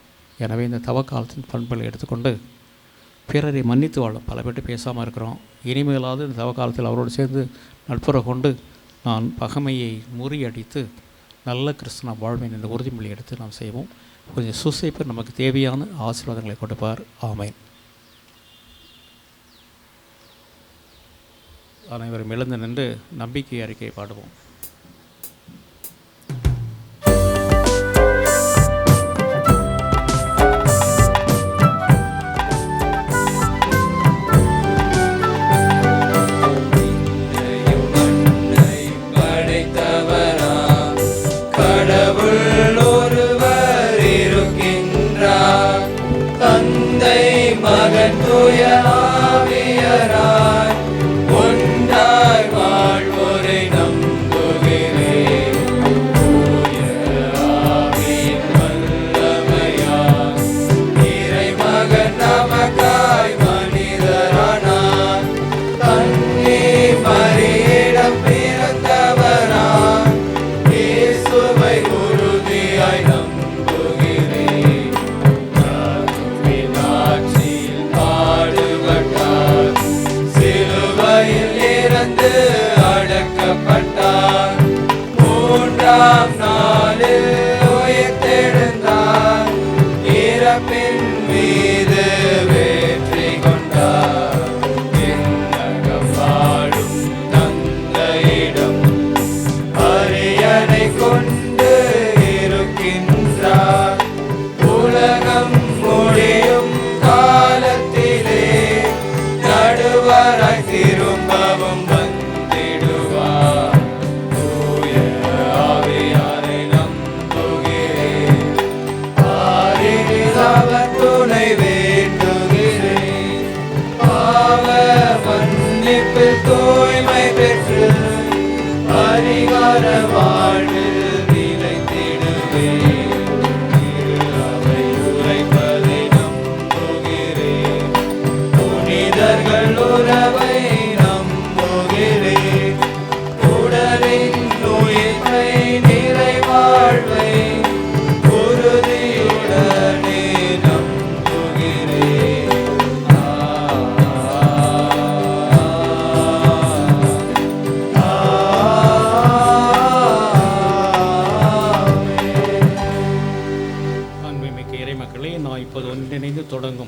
Speaker 2: எனவே இந்த தவக்காலத்தின் பண்புகளை எடுத்துக்கொண்டு பிறரை மன்னித்து வாழும். பல பேர்ட்டு பேசாமல் இருக்கிறோம். இனிமேலாவது இந்த தவக்காலத்தில் அவரோடு சேர்ந்து நட்புறவு கொண்டு நான் பகைமையை முறியடித்து நல்ல கிறிஸ்தவ வாழ்வேன் என்ற உறுதிமொழி எடுத்து நாம் செய்வோம். கொஞ்சம் சூசைப்பர் நமக்கு தேவையான ஆசீர்வாதங்களை கொடுப்பார். ஆமென். அனைவரும் எழுந்து நின்று நம்பிக்கை அறிக்கையை பாடுவோம்.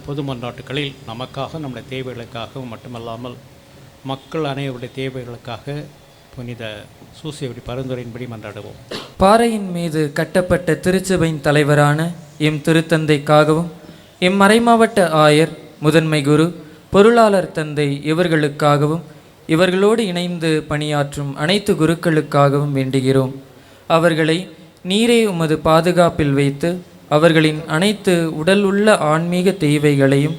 Speaker 2: பொது மன்றாட்டுகளில் நமக்காக நம்முடைய தேவைகளுக்காகவும் மட்டுமல்லாமல் மக்கள் அனைவருடைய தேவைகளுக்காக புனித சூசையுடைய பரிந்துரையின்படி மன்றாடுவோம்.
Speaker 10: பாறையின் மீது கட்டப்பட்ட திருச்சபையின் தலைவரான எம் திருத்தந்தைக்காகவும் எம் மறைமாவட்ட ஆயர் முதன்மை குரு பொருளாளர் தந்தை இவர்களுக்காகவும் இவர்களோடு இணைந்து பணியாற்றும் அனைத்து குருக்களுக்காகவும் வேண்டுகிறோம். அவர்களை நீரே உமது பாதுகாப்பில் வைத்து அவர்களின் அனைத்து உடல் உள்ள ஆன்மீக தேவைகளையும்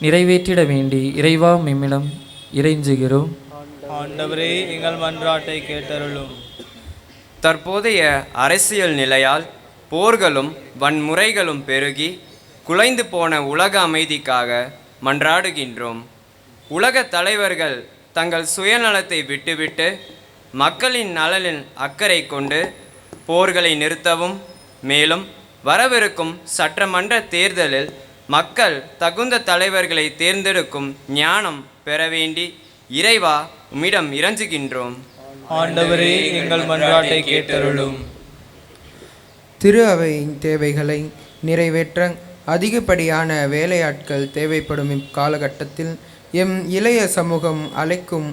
Speaker 10: நிறைவேற்றிட வேண்டி இறைவா மிம்மிடம் இறைஞ்சுகிறோம்.
Speaker 6: ஆண்டவரே, எங்கள் மன்றாட்டை கேட்டருளும்.
Speaker 11: தற்போதைய அரசியல் நிலையால் போர்களும் வன்முறைகளும் பெருகி குலைந்து போன உலக அமைதிக்காக மன்றாடுகின்றோம். உலக தலைவர்கள் தங்கள் சுயநலத்தை விட்டுவிட்டு மக்களின் நலனில் அக்கறை கொண்டு போர்களை நிறுத்தவும், மேலும் வரவிருக்கும் சட்டமன்ற தேர்தலில் மக்கள் தகுந்த தலைவர்களை தேர்ந்தெடுக்கும் ஞானம் பெற வேண்டி இறைவா உம்மிடம் இறைஞ்சுகின்றோம்.
Speaker 6: ஆண்டவரே எங்கள் மன்றாட்டை கேட்டருளும்.
Speaker 12: திரு அவையின் தேவைகளை நிறைவேற்ற அதிகப்படியான வேலையாட்கள் தேவைப்படும் இக்காலகட்டத்தில் எம் இளைய சமூகம் அழைக்கும்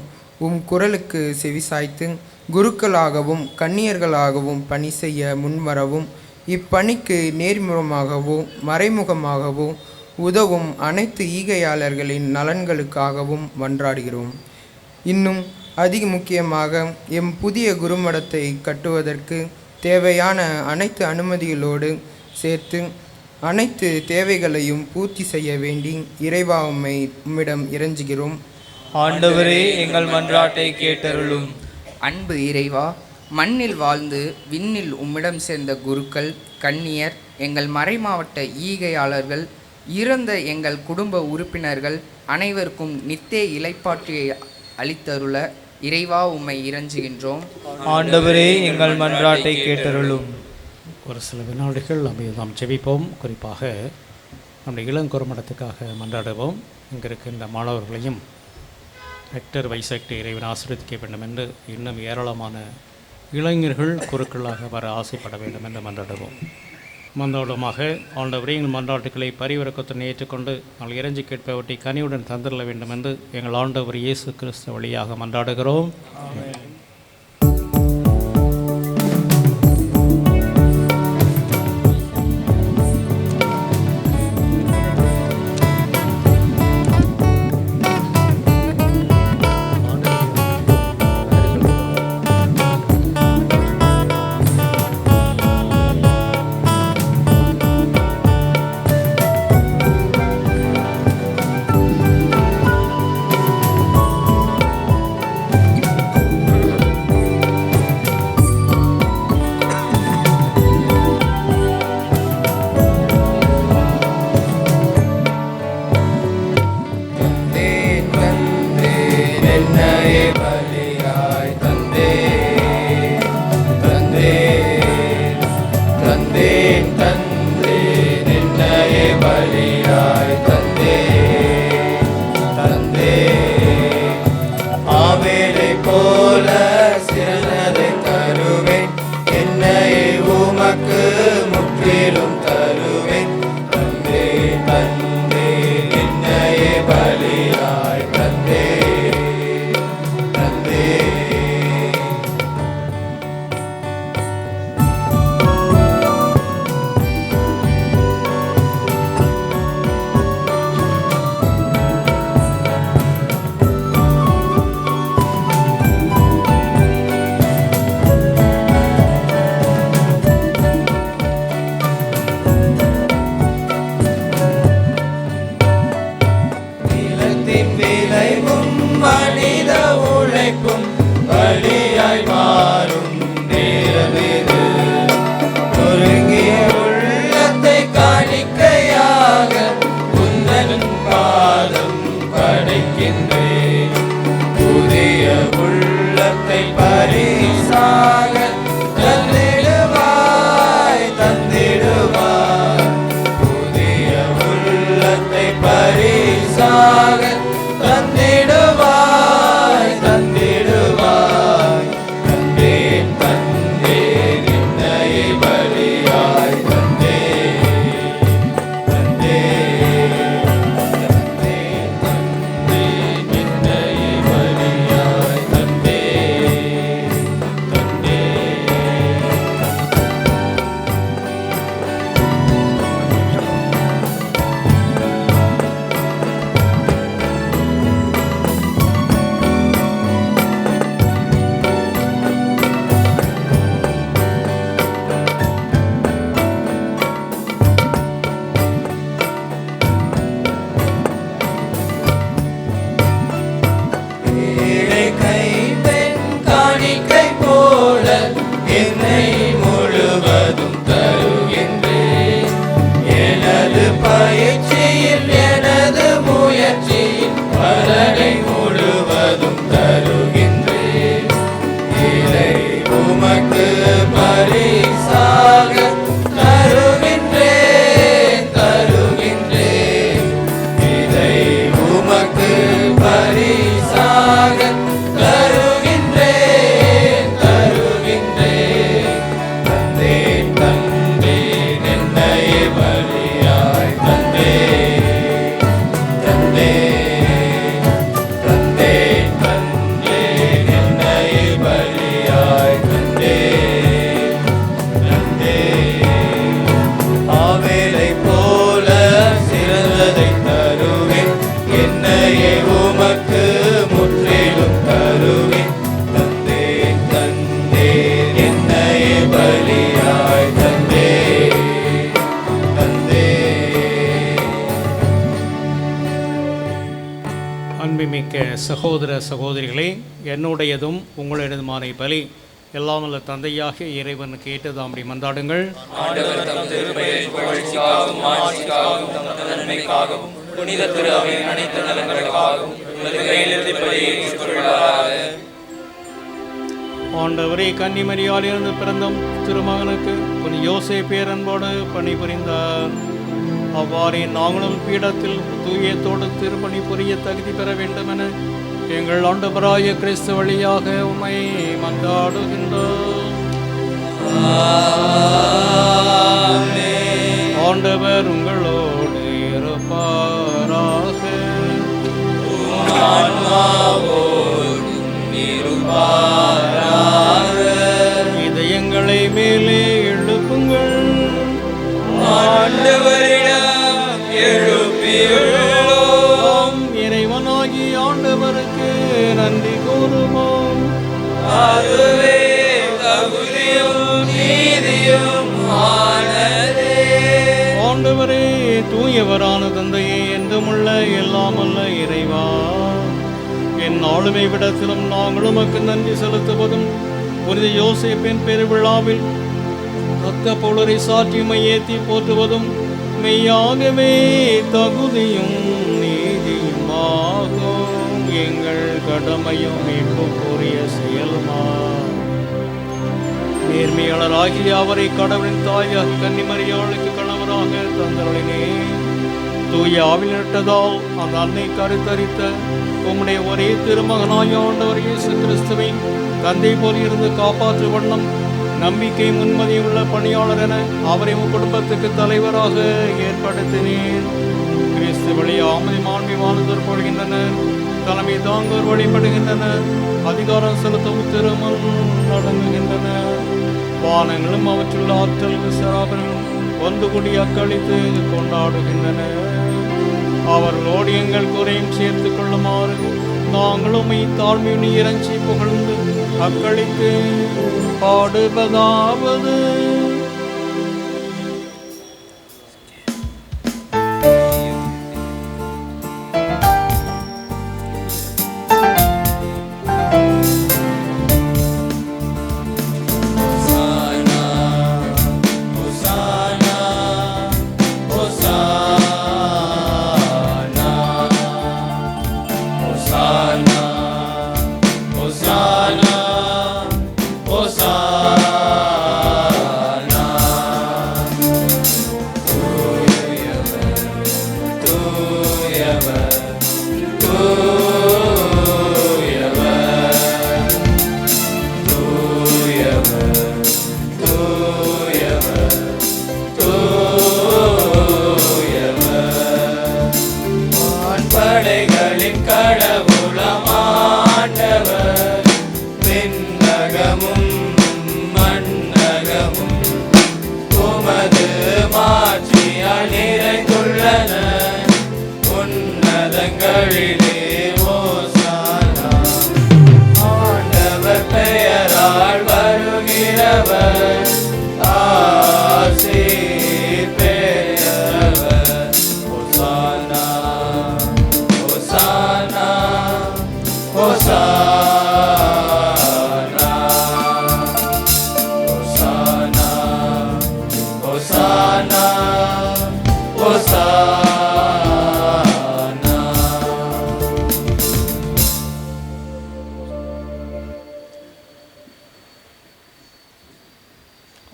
Speaker 12: குரலுக்கு செவிசாய்த்து குருக்களாகவும் கன்னியர்களாகவும் பணி செய்ய முன்வரவும், இப்பணிக்கு நேர்முகமாகவோ மறைமுகமாகவோ உதவும் அனைத்து ஈகையாளர்களின் நலன்களுக்காகவும் மன்றாடுகிறோம். இன்னும் அதிக முக்கியமாக எம் புதிய குருமடத்தை கட்டுவதற்கு தேவையான அனைத்து அனுமதிகளோடு சேர்த்து அனைத்து தேவைகளையும் பூர்த்தி செய்ய வேண்டி இறைவா உம்மிடம் இறைஞ்சுகிறோம்.
Speaker 6: ஆண்டவரே எங்கள் மன்றாட்டை கேட்டருளும்.
Speaker 13: அன்பு இறைவா, மண்ணில் வாழ்ந்து விண்ணில் உம்மிடம் சேர்ந்த குருக்கள், கன்னியர், எங்கள் மறைமாவட்ட ஈகையாளர்கள், இறந்த எங்கள் குடும்ப உறுப்பினர்கள் அனைவருக்கும் நித்திய இளைப்பாற்றியை அளித்தருள இறைவா உம்மை இறைஞ்சுகின்றோம்.
Speaker 6: ஆண்டவரே எங்கள் மன்றாட்டை கேட்டருளும்.
Speaker 2: ஒரு சில வினாடிகள் நாம் ஜெபிப்போம். குறிப்பாக நம்முடைய இளங்குறுமடத்துக்காக மன்றாடுவோம். இங்கே இருக்கின்ற மாணவர்களையும் ரெக்டர் வைசெக்டர் இறைவன் ஆசீர்வதிக்க வேண்டும் என்று, இன்னும் ஏராளமான இளைஞர்கள் குருக்களாக வர ஆசைப்பட வேண்டும் என்று மன்றாடுவோம். மன்றாடுமாக ஆண்டவரே எங்கள் மன்றாட்டுக்களை பரிவிறக்கத்துடன் ஏற்றுக்கொண்டு நாங்கள் இறைஞ்சி கேட்பவற்றை கனியுடன் தந்திரல வேண்டும் என்று எங்கள் ஆண்டவர் இயேசு கிறிஸ்து வழியாக மன்றாடுகிறோம். அன்புமிக்க சகோதர சகோதரிகளே, என்னுடையதும் உங்களுடையதுமான பலி எல்லாம் வல்ல தந்தையாகிய இறைவனுக்கு ஏற்றதாம்படி மன்றாடுங்கள்.
Speaker 1: ஆண்டவர் தம் திருப்பெயரின் புகழ்ச்சிக்காகவும் ஆட்சிக்காகவும் தம் நன்மைக்காகவும் புனித திரு அவையின் அனைத்து நலன்களுக்காகவும் உமது கையிலிருந்து பலியை ஏற்றுக்கொள்வாராக.
Speaker 2: ஆண்டவரே, கன்னிமரியாலிருந்து பிறந்த திருமகனுக்கு புனித யோசேப்பு பேரன்போடு பணிபுரிந்தார். அவ்வாறே நாங்களும் பீடத்தில் தூயத்தோடு திருப்பணி புரிய தகுதி பெற வேண்டும் என எங்கள் ஆண்டவராகிய கிறிஸ்து வழியாக உம்மை மன்றாடுகின்றோம். ஆண்டவர் உங்களோடு இருப்பாராக. இதயங்களை மேலே எழுப்புங்கள்.
Speaker 1: ஆண்டவரிடம் எழுப்பியுள்ளோம்.
Speaker 2: இறைவனாகி ஆண்டவருக்கு நன்றி கூறுவோம்.
Speaker 1: அதுவே தகுதியும் நீதியும் ஆனதே.
Speaker 2: ஆண்டவரே, தூயவரான தந்தையே, என்றுமுள்ள எல்லாமல்ல இறைவா, என் ஆளுமை விடத்திலும் நாங்கள் உமக்கு நன்றி செலுத்துவதும் புனித யோசேப்பின் பெருவிழாவில் தக்க பொருளை சாற்றியுமை ஏற்றி போற்றுவதும் மெய்யாகவே தகுதியும் நீதியுமாகும். எங்கள் கடமையும் மீட்புக்குரிய செயலுமா. நேர்மையாளராகிய அவரை கடவுளின் தாயாக கன்னிமரியாளுக்கு கணவராக தந்தருளினே. தூய ஆவில் நட்டதால் அந்த அன்னை கருத்தரித்த உம்முடைய ஒரே திருமகனாய் ஆண்டவர் இயேசு கிறிஸ்துவை தந்தை போல் இருந்து காப்பாற்று வண்ணம் நம்பிக்கை முன்மதியுள்ள பணியாளர் என அவரை உன் குடும்பத்துக்கு தலைவராக ஏற்படுத்தினேன். கிறிஸ்து வழி ஆமதி மாண்பி வாழ்ந்தோர் கொள்கின்றனர், தலைமை தாங்கோர் வழிபடுகின்றனர், அதிகாரம் செலுத்தும் திருமல் நடங்குகின்றனர். வானங்களும் அவற்றுள்ள ஆற்றல் சிறாபர்களும் ஒன்று கூடி அக்களித்து கொண்டாடுகின்றனர். அவர்களோடு எங்கள் குறையும் சேர்த்து கொள்ளுமாறு நாங்களும் தாழ்மையுனி இறைஞ்சி புகழ்ந்து அக்களித்து பாடுவதாவது.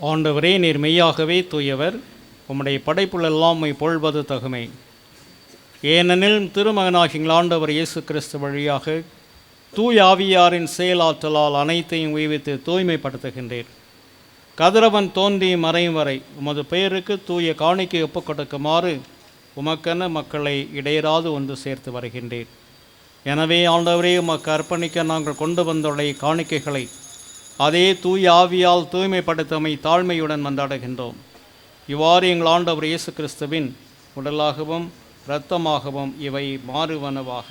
Speaker 2: ஆண்டவரே, நீர் மெய்யாகவே தூயவர். உம்முடைய படைப்புள்ளெல்லாம் உம்மை புகழ்வது தகுமை. ஏனெனில் திருமகனாகிய ஆண்டவர் இயேசு கிறிஸ்து வழியாக தூய ஆவியாரின் செயலாற்றலால் அனைத்தையும் உய்வித்து தூய்மைப்படுத்துகின்றீர். கதிரவன் தோன்றி மறையும் வரை உமது பெயருக்கு தூய காணிக்கை ஒப்புக் கொடுக்குமாறு உமக்கென மக்களை இடையராது ஒன்று சேர்த்து வருகின்றீர். எனவே ஆண்டவரே, உமக்கு அர்ப்பணிக்க நாங்கள் கொண்டு வந்துள்ள காணிக்கைகளை அதே தூய ஆவியால் தூய்மைப்படுத்தமை தாழ்மையுடன் மன்றாடுகின்றோம். இவ்வாறு எங்கள் ஆண்டவர் இயேசு கிறிஸ்துவின் உடலாகவும் இரத்தமாகவும் இவை மாறுவனவாக.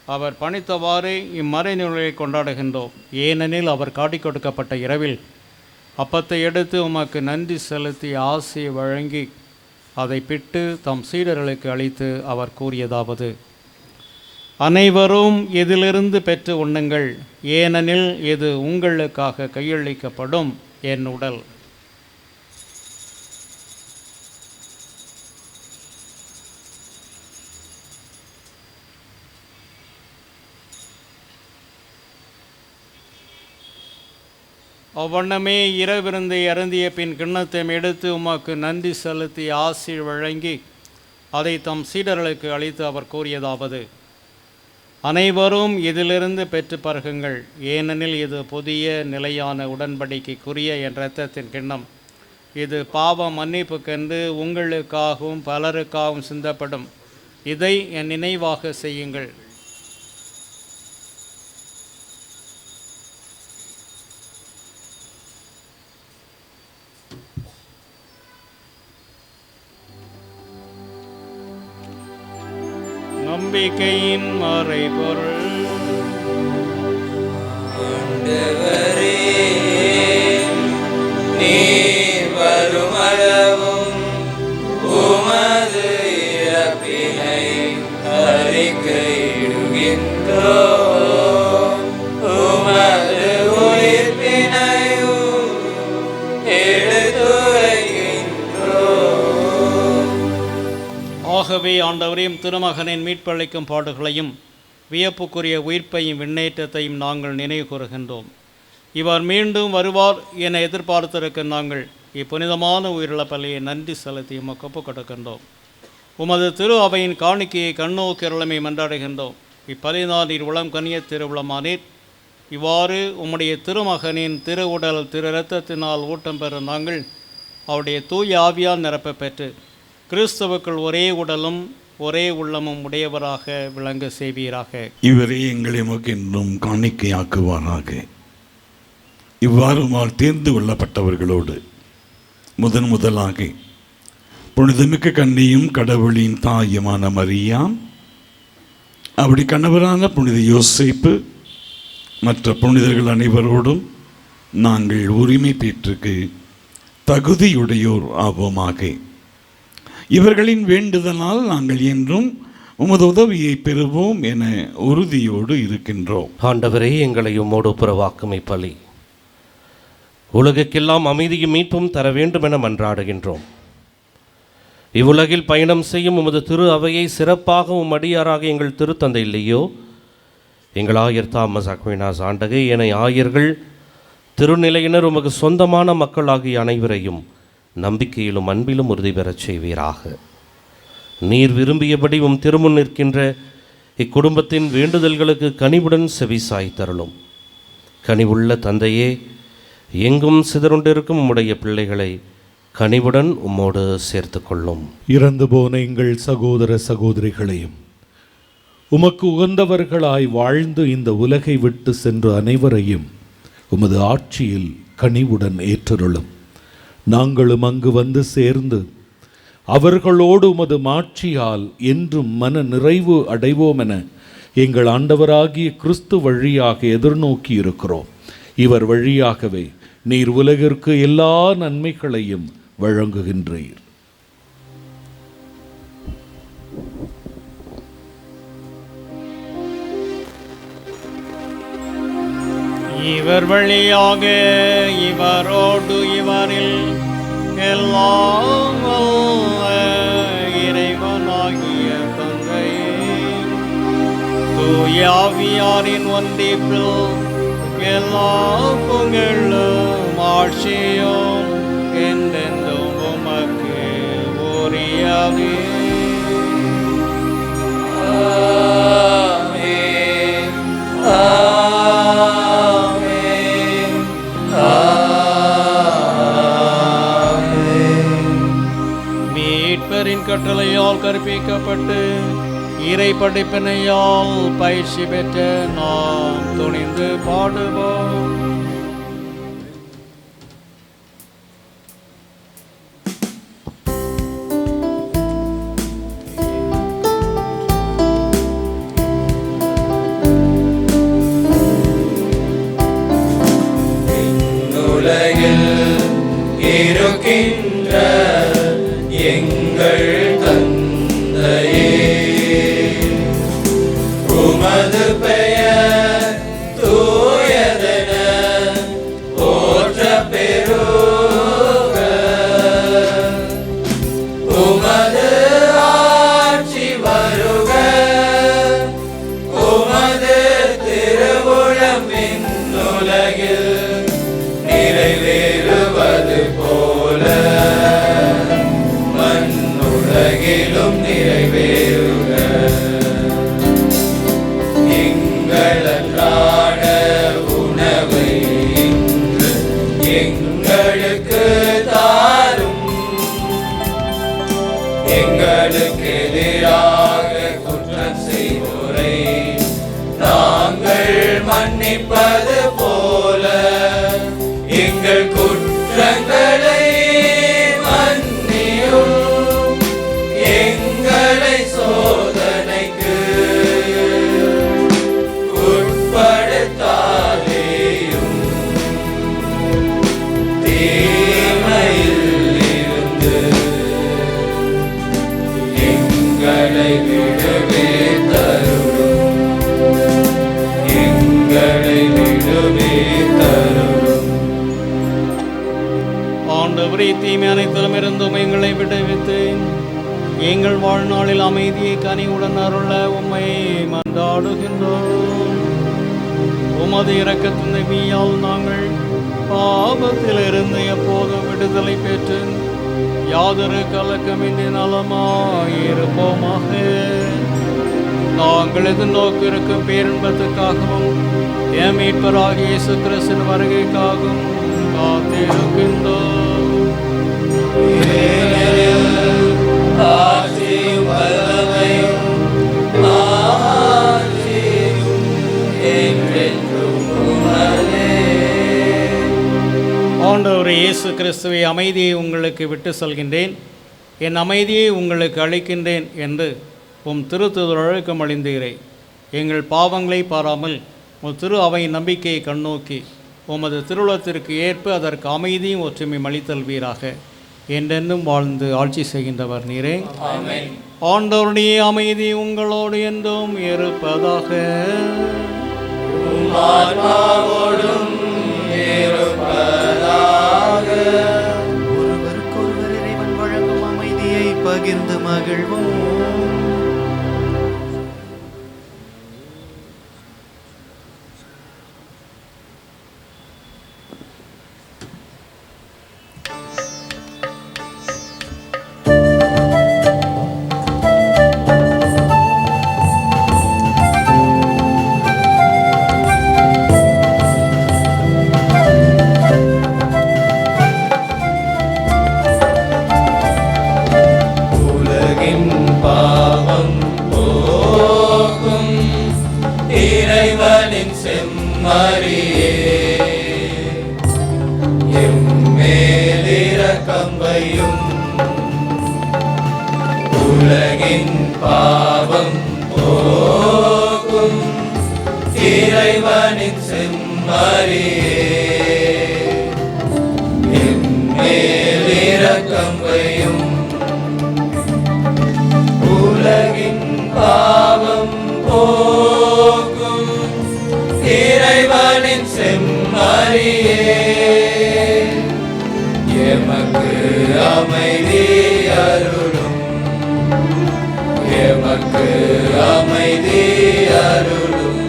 Speaker 2: அவர் பணித்தவாறு இம்மறைநிலையை கொண்டாடுகின்றோம். ஏனெனில் அவர் காட்டிக் கொடுக்கப்பட்ட இரவில் அப்பத்தை எடுத்து உமக்கு நன்றி செலுத்தி ஆசி வழங்கி அதை பிட்டு தம் சீடர்களுக்கு அளித்து அவர் கூறியதாவது: அனைவரும் இதிலிருந்து பெற்று உண்ணுங்கள், ஏனெனில் இது உங்களுக்காக கையளிக்கப்படும் என் உடல். அவ்வண்ணமே இரவிருந்தை அருந்திய பின் கிண்ணத்தை எடுத்து உமக்கு நன்றி செலுத்தி ஆசி வழங்கி அதை தம் சீடர்களுக்கு அளித்து அவர் கூறியதாவது: அனைவரும் இதிலிருந்து பெற்று பருகுங்கள், ஏனெனில் இது புதிய நிலையான உடன்படிக்கைக்குரிய என் இரத்தத்தின் கிண்ணம். இது பாவ மன்னிப்புக்கென்று உங்களுக்காகவும் பலருக்காகவும் சிந்தப்படும். இதை என் நினைவாக செய்யுங்கள். நம்பிக்கையின் மறைபொருள்.
Speaker 1: ஆண்டவரே, நீர் வருமளவும் உமது இறப்பினை அறிக்கையிடுகின்றோம், உமது உயிர்ப்பினையும் எடுத்துரைக்கின்றோம்.
Speaker 2: ஆகவே ஆண்டவரையும் திருமகனின் மீட்பளிக்கும் பாடுகளையும் வியப்புக்குரிய உயிர்ப்பையும் விண்ணேற்றத்தையும் நாங்கள் நினைவு கூறுகின்றோம். இவர் மீண்டும் வருவார் என எதிர்பார்த்திருக்க நாங்கள் இப்புனிதமான உயிரிழ பலியை நன்றி செலுத்தி உமக்கு ஒப்புக் கொடுக்கின்றோம். உமது திரு அவையின் காணிக்கையை கண்ணோக்கிரளமை மன்றாடுகின்றோம். இப்பலினால் நீர் உளம் கனிய திருவுளமானீர். இவ்வாறு உம்முடைய திருமகனின் திரு உடல் திரு இரத்தத்தினால் ஊட்டம் பெற நாங்கள் அவருடைய தூய ஆவியால் நிரப்ப பெற்று கிறிஸ்தவுக்குள் ஒரே உடலும் ஒரே உள்ளமும் உடையவராக விளங்க செய்வீராக.
Speaker 14: இவரே எங்களை என்றும் காணிக்கையாக்குவாராக. இவ்வாறு தேர்ந்து கொள்ளப்பட்டவர்களோடு முதலாக புனிதமிக்க கன்னியும் கடவுளின் தாயுமான மரியாம், அப்படி கணவரான புனித யோசேப்பு, மற்ற புனிதர்கள் அனைவரோடும் நாங்கள் உரிமை பெற்றுக்கு தகுதியுடையோர் ஆவோமாக. இவர்களின் வேண்டுதலால் நாங்கள் என்றும் உமது உதவியை பெறுவோம் என உறுதியோடு இருக்கின்றோம்.
Speaker 15: ஆண்டவரே, எங்களை உம்மோடு புறவாக்குமை பலி உலகுக்கெல்லாம் அமைதியும் மீட்பும் தர வேண்டும் என மன்றாடுகின்றோம். இவ்வுலகில் பயணம் செய்யும் உமது திரு அவையை சிறப்பாக அடியாராக எங்கள் திருத்தந்தை இல்லையோ, எங்கள் ஆயர் தாமஸ் அக்வினாஸ் ஆண்டகை என ஆயர்கள் திருநிலையினர் உமக்கு சொந்தமான மக்களாகிய அனைவரையும் நம்பிக்கையிலும் அன்பிலும் உறுதி பெறச் செய்வீராக. நீர் விரும்பியபடி திருமுன் நிற்கின்ற இக்குடும்பத்தின் வேண்டுதல்களுக்கு கனிவுடன் செவிசாய் தருளும். கனிவுள்ள தந்தையே, எங்கும் சிதறுண்டிருக்கும் உம்முடைய பிள்ளைகளை கனிவுடன் உம்மோடு சேர்த்து கொள்ளும்.
Speaker 16: இறந்து போன எங்கள் சகோதர சகோதரிகளையும் உமக்கு உகந்தவர்களாய் வாழ்ந்து இந்த உலகை விட்டு சென்ற அனைவரையும் உமது ஆட்சியில் கனிவுடன் ஏற்றருளும். நாங்களும் அங்கு வந்து சேர்ந்து அவர்களோடு உமது மாட்சியால் என்றும் மன நிறைவு அடைவோம் என எங்கள் ஆண்டவராகிய கிறிஸ்து வழியாக எதிர்நோக்கி இருக்கிறோம். இவர் வழியாகவே நீர் உலகிற்கு எல்லா நன்மைகளையும் வழங்குகின்றீர்.
Speaker 2: இவர் வழியாக இவரோடு இவரில் எல்லாம் வல்ல இறைவனாகிய தந்தையே, தூய ஆவியாரின் ஒன்றிப்பில் எல்லா புகழும் ஆட்சியும் என்றென்றும் உமக்கு உரியவே. மீட்பரின் கட்டளையால் கற்பிக்கப்பட்டு இறை படிப்பினையால் பயிற்சி பெற்ற நாம் துணிந்து பாடுவோம்.
Speaker 1: உலகில் இருக்கின்ற எங்கள் தந்தையே, உமது பெயர் தூயதென போற்ற பெறுக. உமது ஆட்சி வருக. உமது திருவுளம் விண்ணுலகில் நிறைவேறுவது போல மண்ணுலகிலும் நிறைவேறுக. எங்கள் அன்றாட உணவை இன்று எங்களுக்கு தாரும். எங்களுக்கு எதிராக குற்றம் செய்வோரை நாங்கள் மன்னிப்பது போல எங்கள் குற்றங்களை மன்னியும். எங்களை சோதனைக்கு உட்படுத்தாதேயும். தீமையில் இருந்து எங்களை விடுவே தருளும். எங்களை விடுவே தருளும்.
Speaker 2: ஆண்டவரே, தீமை அனைத்திலும் இருந்தும் எங்களை விடுவித்து எங்கள் வாழ்நாளில் அமைதியை கனிவுடன் அருள உம்மை மன்றாடுகின்றோம். உமது இரக்கத்தின் மீயால் நாங்கள் பாவத்திலிருந்து எப்போதும் விடுதலை பெற்று யாதொரு கலக்கமின்றி நலமாயிருப்போமாக. நாங்கள் எதிர்நோக்கி இருக்கும் பேரின்பத்துக்காகவும் எம் மீட்பராகிய இயேசு கிறிஸ்துவின் வருகைக்காகவும் காத்திருக்கின்றோம்.
Speaker 1: ஆட்சியும் வல்லமையும் மாட்சியும் என்றென்றும் உமதே.
Speaker 2: ஆண்டவரே இயேசு கிறிஸ்துவை, அமைதியை உங்களுக்கு விட்டு செல்கின்றேன், என் அமைதியை உங்களுக்கு அளிக்கின்றேன் என்று உம் திருத்துதர் ஒழுக்கம் அளிந்தீரே. எங்கள் பாவங்களை பாராமல் உம் திரு அவை நம்பிக்கையை கண்ணோக்கி உமது திருவுளத்திற்கு ஏற்ப அதற்கு அமைதியும் ஒற்றுமையும் அளித்தல்வீராக. என்றென்றும் வாழ்ந்து ஆட்சி செய்கின்றவர் நீரே.
Speaker 1: ஆமென்.
Speaker 2: ஆண்டவருடைய அமைதி உங்களோடு என்றும் இருப்பதாக.
Speaker 1: உம் ஆன்மாவோடும் இருப்பதாக.
Speaker 7: ஒருவருக்கொருவர் இறைவன் வழங்கும் அமைதியை பகிர்ந்து மகிழ்வோம்.
Speaker 1: இறைவனின் செம்மறியே, எம்மேல் இரக்கம் வையும். உலகின் பாவம் போக்கும் இறைவனின் செம்மறியே, எம்மேல் இரக்கம் வையும். உலகின் பாவம் போக்கும் இறைவனின் செம்மறியே, எமக்கு அமைதி அருளும். எமக்கு அமைதி அருளும்.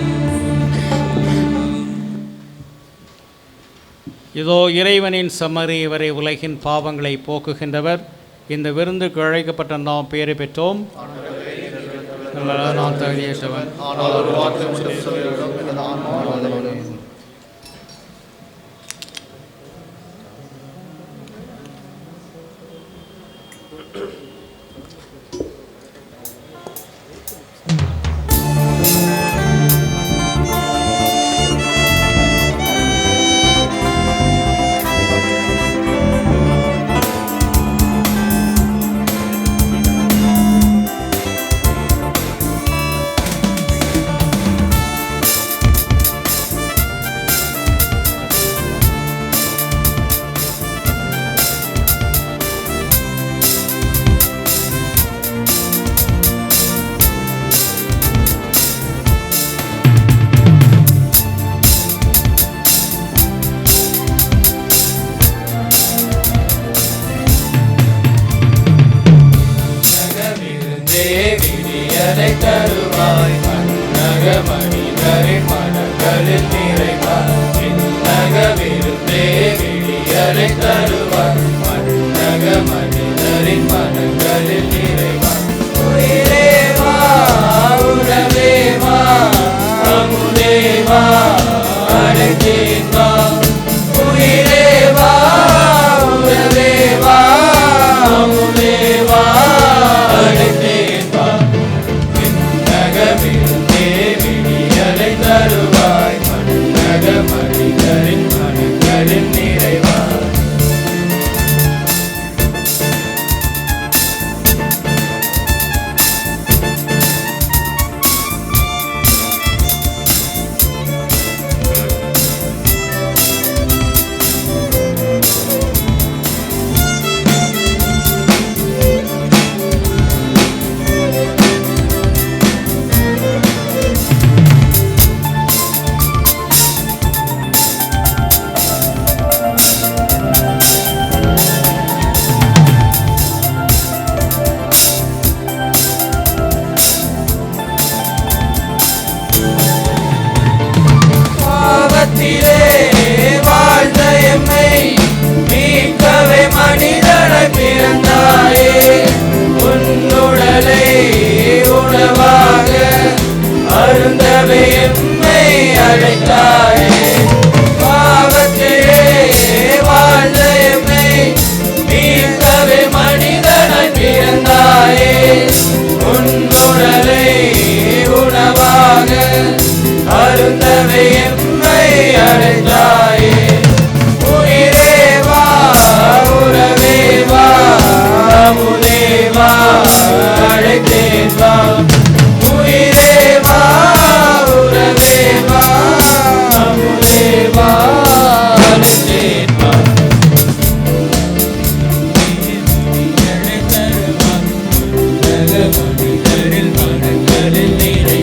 Speaker 2: இதோ இறைவனின் செம்மறி, இவரை உலகின் பாவங்களை போக்குகின்றவர். இந்த விருந்துக்கு அழைக்கப்பட்ட நாம் பேறு பெற்றோம். நான் தகுதியற்றவன், ஆனால் ஒரு வார்த்தை மட்டும் சொல்லிவிடும், எனது ஆன்மா வாழ்வதோடு.
Speaker 1: விடியலை தருவாய் மன்னக மனிதரின் மனங்களில் நிறைவாய் விண்ணக விருந்தே விடியலை தருவாய் மன்னக மனிதரின் மனங்களில் நிறைவாய் உயிரே வா உறவே வா அமுதே வா அழைத்தேன் வா உயிரே வா உறவே வா அமுதே வா அழைத்தேன் வா விண்ணக விருந்தே விடியலை தருவாய் மன்னக மனிதரின் மனங்களில் நிறைவாய் பாவத்திலே வாழ்ந்த எம்மை மீட்கவே மனிதனை பிறந்தாயே உன்னுடலை உணவாக அருந்தவே எம்மை அழைத்தாயே பாவத்திலே வாழ்ந்த எம்மை மீட்கவே மனிதனை பிறந்தாயே உன்னுடலை உணவாக அருந்தவே எம்மை அழைத்தாயே உயிரே வா உறவே வா அமுதே வா அழைத்தேன் வா உயிரே வா உறவே வா அமுதே வா அழைத்தேன் வா மனிதரில் மனங்களில் நிறைவாய்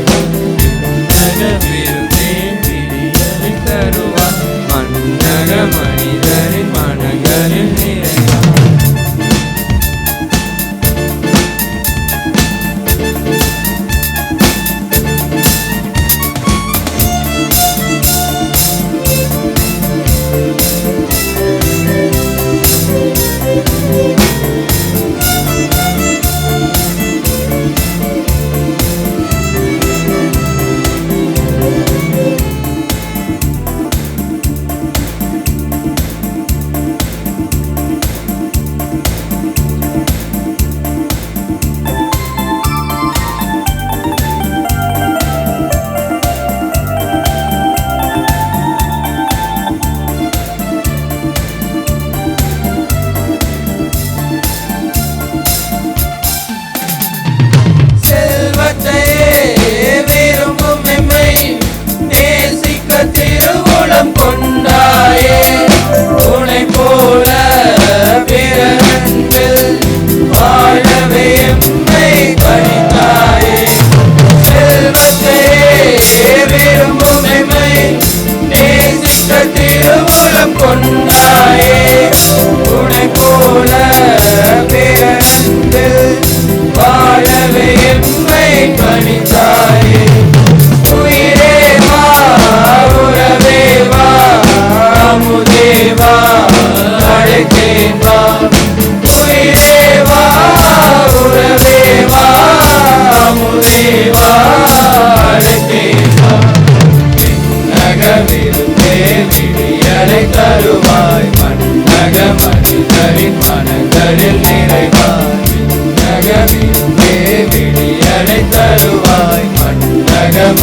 Speaker 1: தருவாய் மன்னக மனிதரின் மனங்களில் நிறைவாய்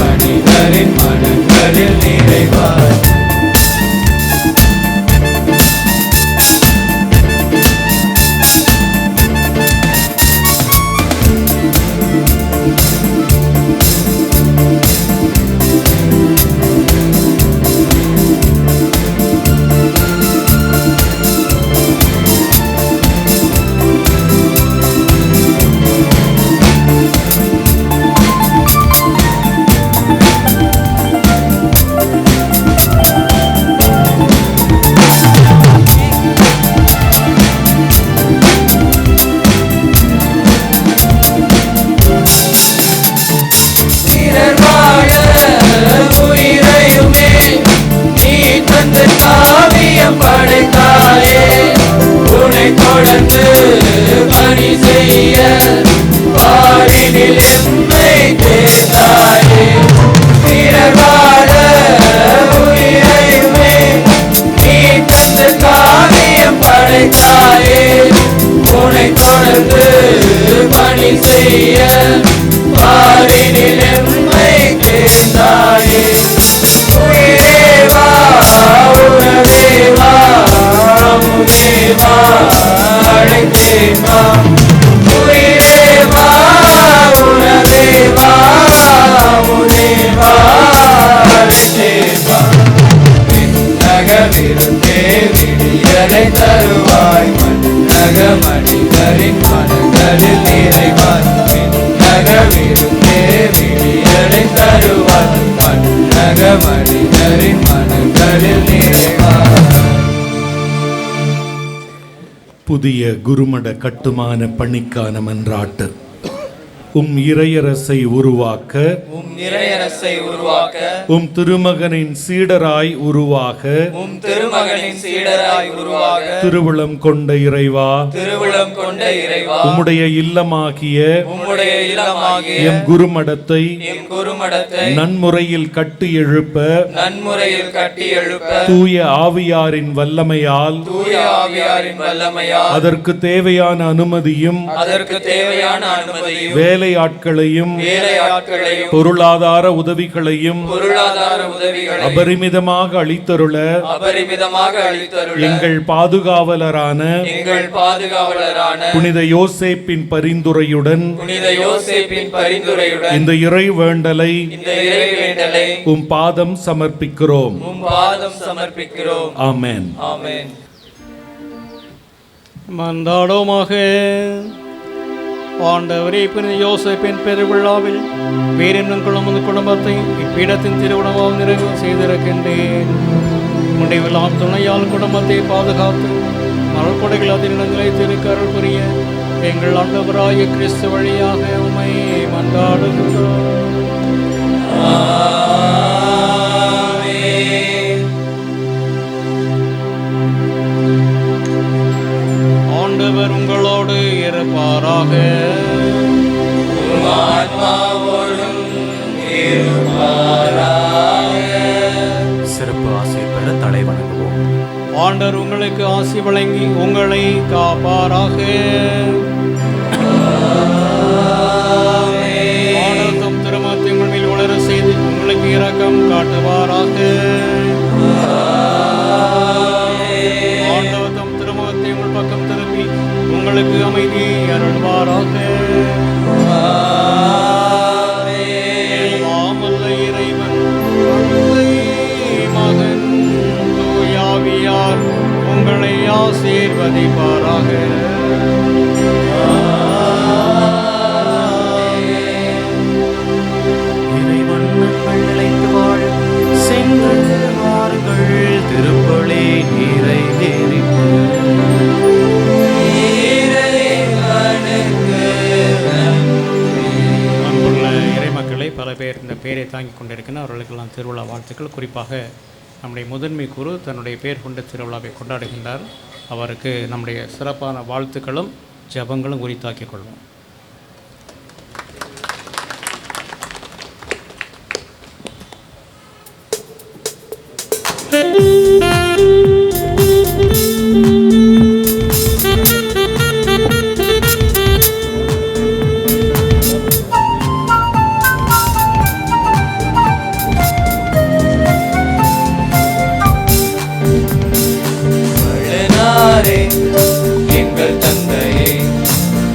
Speaker 1: மனிதரின் மனங்களில் நிறைவாய் உனை தொடர்ந்து பணி செய்ய பாரினில் எம்மை தேர்ந்தாயே. உயிரே வா உணவே வா அமுதே வா அழைத்தேன் வா. உயிரே வா உணவே வா அமுதே வா அழைத்தேன் வா. விண்ணக விருந்தே விடியலை தருவாய் மண்ணக மனிதரின் மனங்களில் நிறைவாய். விண்ணக விருந்தே விடியலை தருவாய் மண்ணக மனிதரின் மனங்களில் நிறைவாய்.
Speaker 16: புதிய குருமட கட்டுமான பணிக்கான மன்றாட்டு. இறையரசை உருவாக்க
Speaker 1: இறையரசை உருவாக்க
Speaker 16: திருமகனின் சீடராய் உருவாக
Speaker 1: திருமகனின் சீடராய் உருவாக
Speaker 16: திருவுளம் கொண்ட இறைவா
Speaker 1: திருவுளம் கொண்ட இறைவா
Speaker 16: உம்முடைய இல்லமாகிய எம் குருமடத்தை நன்முறையில் கட்டி எழுப்ப தூய ஆவியாரின் வல்லமையால் அதற்கு தேவையான அனுமதியும் வேலையாட்களையும் பொருளாதார உதவிகளையும் அபரிமிதமாக அளித்தருள எங்கள் பாதுகாவலரான புனித யோசேப்பின் பரிந்துரையுடன் இந்த இறை வேண்டலை உம் பாதம் சமர்ப்பிக்கிறோம். ஆமென்.
Speaker 2: மந்தாடோமாக. ஆண்டவரே, புனித யோசேப்பின் பெருவிழாவில் வேறென்னும் குடும்பத்தை இப்பீடத்தின் திருவிழாவாக நிறைவு செய்திருக்கின்றேன். முடிவில்லாம் துணையால் குடும்பத்தை பாதுகாத்து மறுபடைகள் அதன் நிலைத்திருக்க அருள் புரிய எங்கள் ஆண்டவராகிய கிறிஸ்து வழியாக உம்மை மன்றாடுகிறோம். ஆண்டவர் உங்களோடு இருப்பாராக.
Speaker 7: சிறப்பு ஆசை பெற தலை வணங்குவோம்.
Speaker 2: ஆண்டவர் உங்களுக்கு ஆசி வழங்கி உங்களை காப்பாராக. ஆண்டவர் தம் திருமணத்தை உங்கள் மேல் வளர செய்து உங்களுக்கு இரக்கம் காட்டுவாராக. ஆண்டவர் தம் திருமணத்தை உங்கள் பக்கம் திருப்பி உங்களுக்கு அமைதியை அருள்வாராக. எல்லாமல்ல இறைவன் தந்தை மகன் தூயாவியார் உங்களை ஆசீர்வதிப்பாராக.
Speaker 7: இறைவன் நிலைத்து வாழ சென்று வாருங்கள். திருப்பலி நிறைவேறிற்று.
Speaker 2: அன்புள்ள இறைமக்களை பல பேர் இந்த பேரை தாங்கிக் கொண்டிருக்கின்றனர். அவர்களுக்கெல்லாம் திருவிழா வாழ்த்துக்கள். குறிப்பாக நம்முடைய முதன்மை குரு தன்னுடைய பேர் கொண்ட திருவிழாவை கொண்டாடுகின்றார். அவருக்கு நம்முடைய சிறப்பான வாழ்த்துக்களும் ஜபங்களும் உரித்தாக்கிக் கொள்வோம்.
Speaker 1: எங்கள் தந்தையே,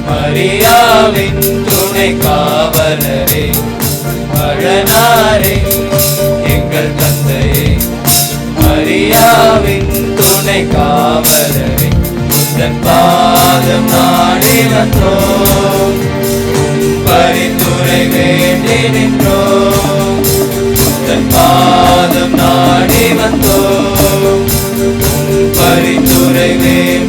Speaker 1: மரியாவின் துணை காவலரே, அழனாரே எங்கள் தந்தையே, மரியாவின் துணை காவலரே, உந்தன் பாதம் நாடி வந்தோம், பரிந்துரை வேண்டி நின்றோம், உந்தன் பாதம் நாடி வந்தோம், பரிந்துரை வேண்டி